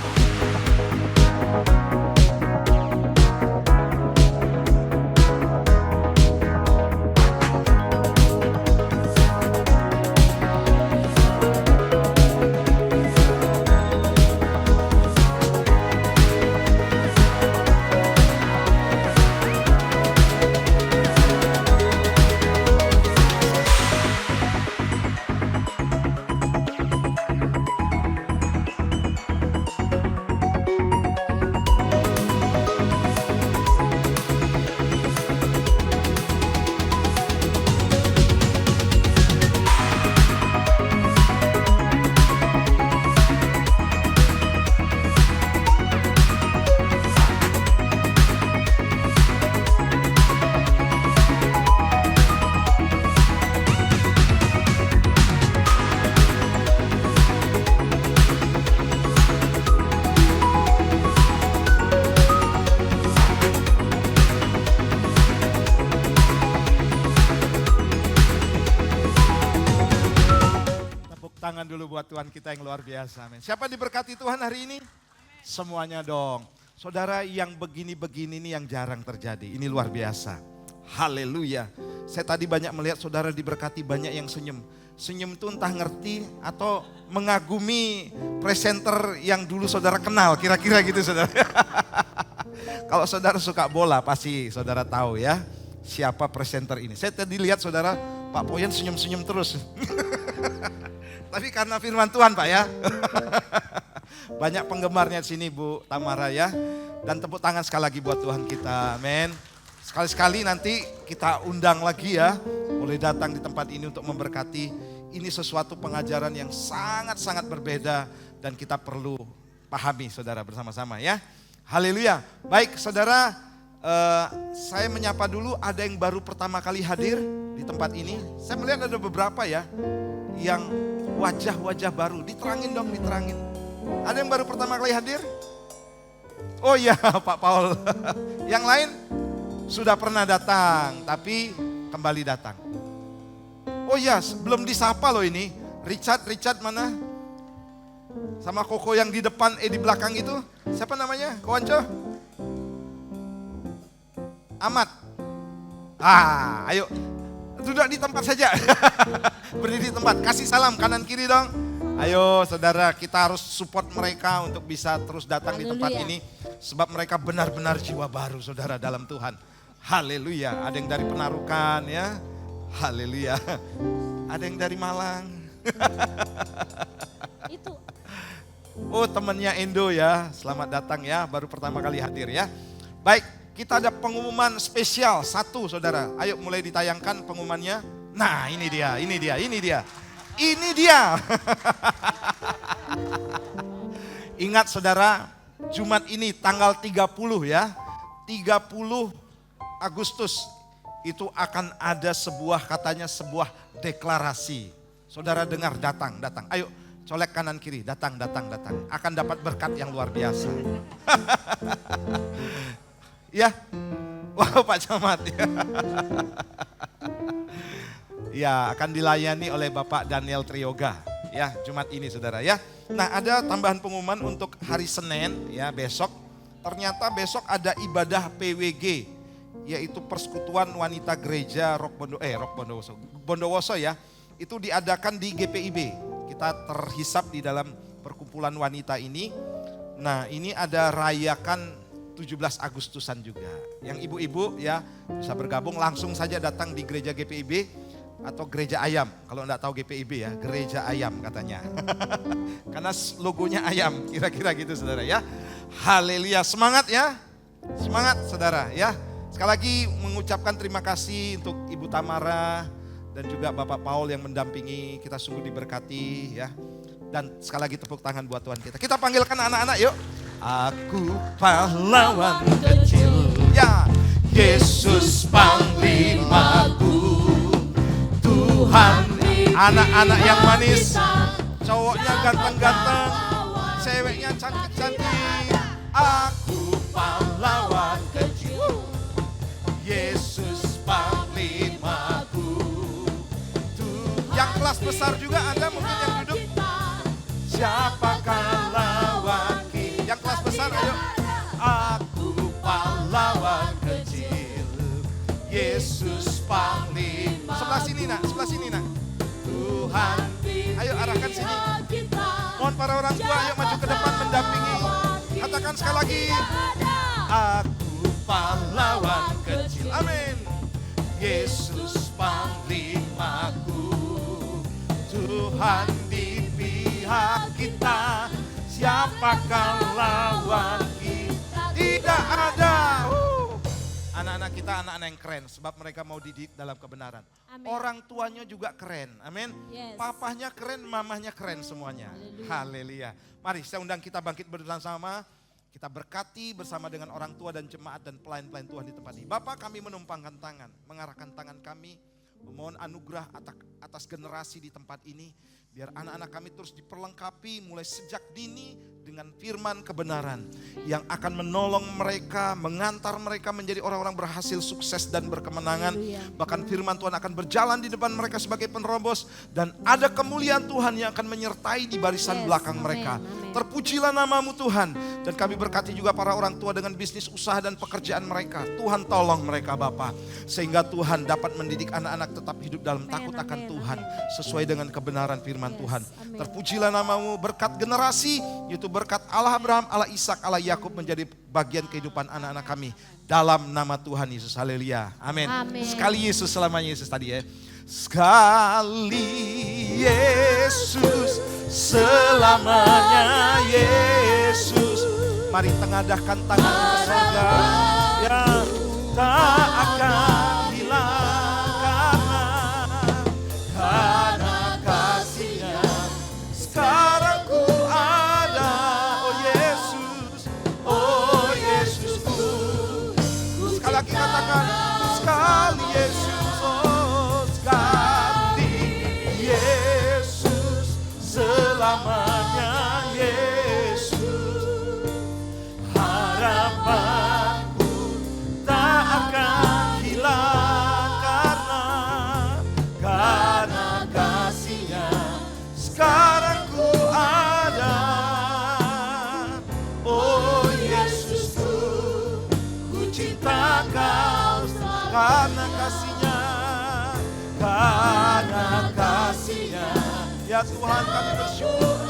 tangan dulu buat Tuhan kita yang luar biasa. Amin. Siapa diberkati Tuhan hari ini? Semuanya dong. Saudara, yang begini-begini ini yang jarang terjadi. Ini luar biasa. Haleluya. Saya tadi banyak melihat saudara diberkati, banyak yang senyum. Senyum itu entah ngerti atau mengagumi presenter yang dulu saudara kenal. Kira-kira gitu saudara. Kalau saudara suka bola pasti saudara tahu ya siapa presenter ini. Saya tadi lihat saudara Pak Poyan senyum-senyum terus. Tapi karena firman Tuhan Pak ya. Banyak penggemarnya di sini Bu Tamara ya. Dan tepuk tangan sekali lagi buat Tuhan kita. Amin. Sekali-sekali nanti kita undang lagi ya. Boleh datang di tempat ini untuk memberkati. Ini sesuatu pengajaran yang sangat-sangat berbeda. Dan kita perlu pahami saudara bersama-sama ya. Haleluya. Baik saudara, saya menyapa dulu ada yang baru pertama kali hadir di tempat ini. Saya melihat ada beberapa ya. Yang wajah-wajah baru. Diterangin dong, diterangin. Ada yang baru pertama kali hadir? Oh iya Pak Paul. Yang lain sudah pernah datang tapi kembali datang. Oh iya belum disapa loh ini. Richard mana? Sama Koko yang di depan, di belakang itu. Siapa namanya? Kowanco? Ahmad. Ayo. Duduk di tempat saja. Berdiri di tempat. Kasih salam kanan kiri dong. Ayo saudara, kita harus support mereka untuk bisa terus datang di tempat ini. Sebab mereka benar-benar jiwa baru saudara dalam Tuhan. Haleluya. Ada yang dari Penarukan ya. Haleluya. Ada yang dari Malang. Itu. Oh temannya Endo ya. Selamat datang ya. Baru pertama kali hadir ya. Baik, kita ada pengumuman spesial satu saudara. Ayo mulai ditayangkan pengumumannya. Nah ini dia. Ini dia. Ingat saudara, Jumat ini tanggal 30 ya. 30 Agustus itu akan ada katanya sebuah deklarasi. Saudara dengar, datang. Ayo colek kanan kiri, datang. Akan dapat berkat yang luar biasa. Ya. Wow Pak Camat ya. Ya, akan dilayani oleh Bapak Daniel Trioga ya Jumat ini saudara ya. Nah ada tambahan pengumuman untuk hari Senin ya besok. Ternyata besok ada ibadah PWG yaitu Persekutuan Wanita Gereja Bondowoso ya. Itu diadakan di GPIB. Kita terhisap di dalam perkumpulan wanita ini. Nah ini ada rayakan 17 Agustusan juga. Yang ibu-ibu ya bisa bergabung langsung saja datang di gereja GPIB. Atau gereja ayam, kalau enggak tahu GPIB ya, gereja ayam katanya. Karena logonya ayam, kira-kira gitu saudara ya. Haleluya, semangat ya. Semangat saudara ya. Sekali lagi mengucapkan terima kasih untuk Ibu Tamara dan juga Bapak Paul yang mendampingi, kita sungguh diberkati ya. Dan sekali lagi tepuk tangan buat Tuhan kita. Kita panggilkan anak-anak yuk. Aku pahlawan kecil, ya Yesus panglimaku. Tuhan, anak-anak yang manis, cowoknya ganteng-ganteng, ceweknya cantik-cantik. Aku pahlawan kecil, Yesus panglimaku. Yang kelas besar juga ada mungkin yang duduk. Siapakah lawan kita? Yang kelas besar ayo. Aku pahlawan kecil, Yesus panglima. Sebelah sini nak. Tuhan, ayo arahkan sini. Mohon para orang tua ayo maju ke depan mendampingi. Katakan sekali lagi. Aku pahlawan kecil. Amin. Yesus panglimaku. Tuhan di pihak kita. Siapakah lawan kita? Tidak ada. Anak-anak kita anak-anak yang keren sebab mereka mau didik dalam kebenaran. Amin. Orang tuanya juga keren. Amin. Yes. Papahnya keren, mamahnya keren semuanya. Haleluya. Mari saya undang kita bangkit bersama-sama. Kita berkati bersama dengan orang tua dan jemaat dan pelayan-pelayan Tuhan di tempat ini. Bapak, kami menumpangkan tangan, mengarahkan tangan kami, memohon anugerah atas generasi di tempat ini. Biar anak-anak kami terus diperlengkapi mulai sejak dini dengan firman kebenaran yang akan menolong mereka, mengantar mereka menjadi orang-orang berhasil, sukses dan berkemenangan. Bahkan firman Tuhan akan berjalan di depan mereka sebagai penerobos dan ada kemuliaan Tuhan yang akan menyertai di barisan belakang mereka. Terpujilah namamu Tuhan. Dan kami berkati juga para orang tua dengan bisnis usaha dan pekerjaan mereka. Tuhan tolong mereka Bapa, sehingga Tuhan dapat mendidik anak-anak tetap hidup dalam takut akan Tuhan sesuai dengan kebenaran firman Tuhan. Terpujilah namamu, berkat generasi, yaitu berkat Allah Abraham, Allah Ishak, Allah Yakub menjadi bagian kehidupan anak-anak kami. Dalam nama Tuhan Yesus, haleluya, amin. Sekali Yesus, selamanya Yesus tadi ya. Sekali Yesus, selamanya Yesus. Mari tengadahkan tangan ke surga yang tak akan hilang karena kasih-Nya. Sekarang ku ada, oh Yesus, oh Yesusku. Sekali lagi katakan, sekali Yesus, oh sekali Yesus, selamanya Yesus. Harapanku tak akan hilang karena kasih-Nya. Sekarang ku ada, oh Yesusku, ku cinta Kau karena kasih-Nya, karena kasih-Nya. Ya Tuhan, kami bersyukur,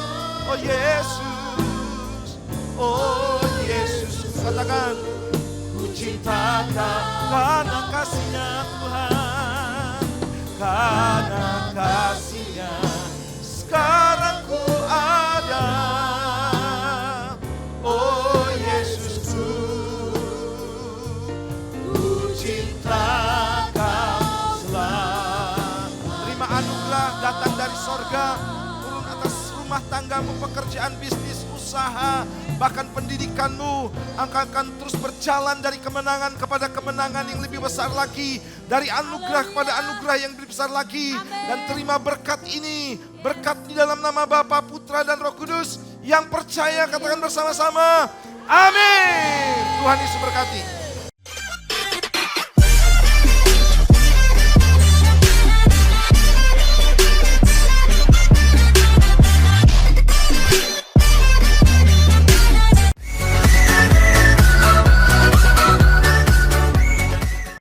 oh Yesus, oh Yesus. Katakan, ku cinta Kau karena kasih-Nya Tuhan, karena kasih-Nya. Sekarang ku ada, oh Yesusku, ku cinta Kau selalu. Terima anugerah datang dari sorga, turun atas rumah tanggamu, pekerjaan, bisnis, usaha, bahkan pendidikanmu akan terus berjalan dari kemenangan kepada kemenangan yang lebih besar lagi, dari anugerah kepada anugerah yang lebih besar lagi. Dan terima berkat ini, berkat di dalam nama Bapa, Putra dan Roh Kudus. Yang percaya katakan bersama-sama, amin. Tuhan Yesus berkati.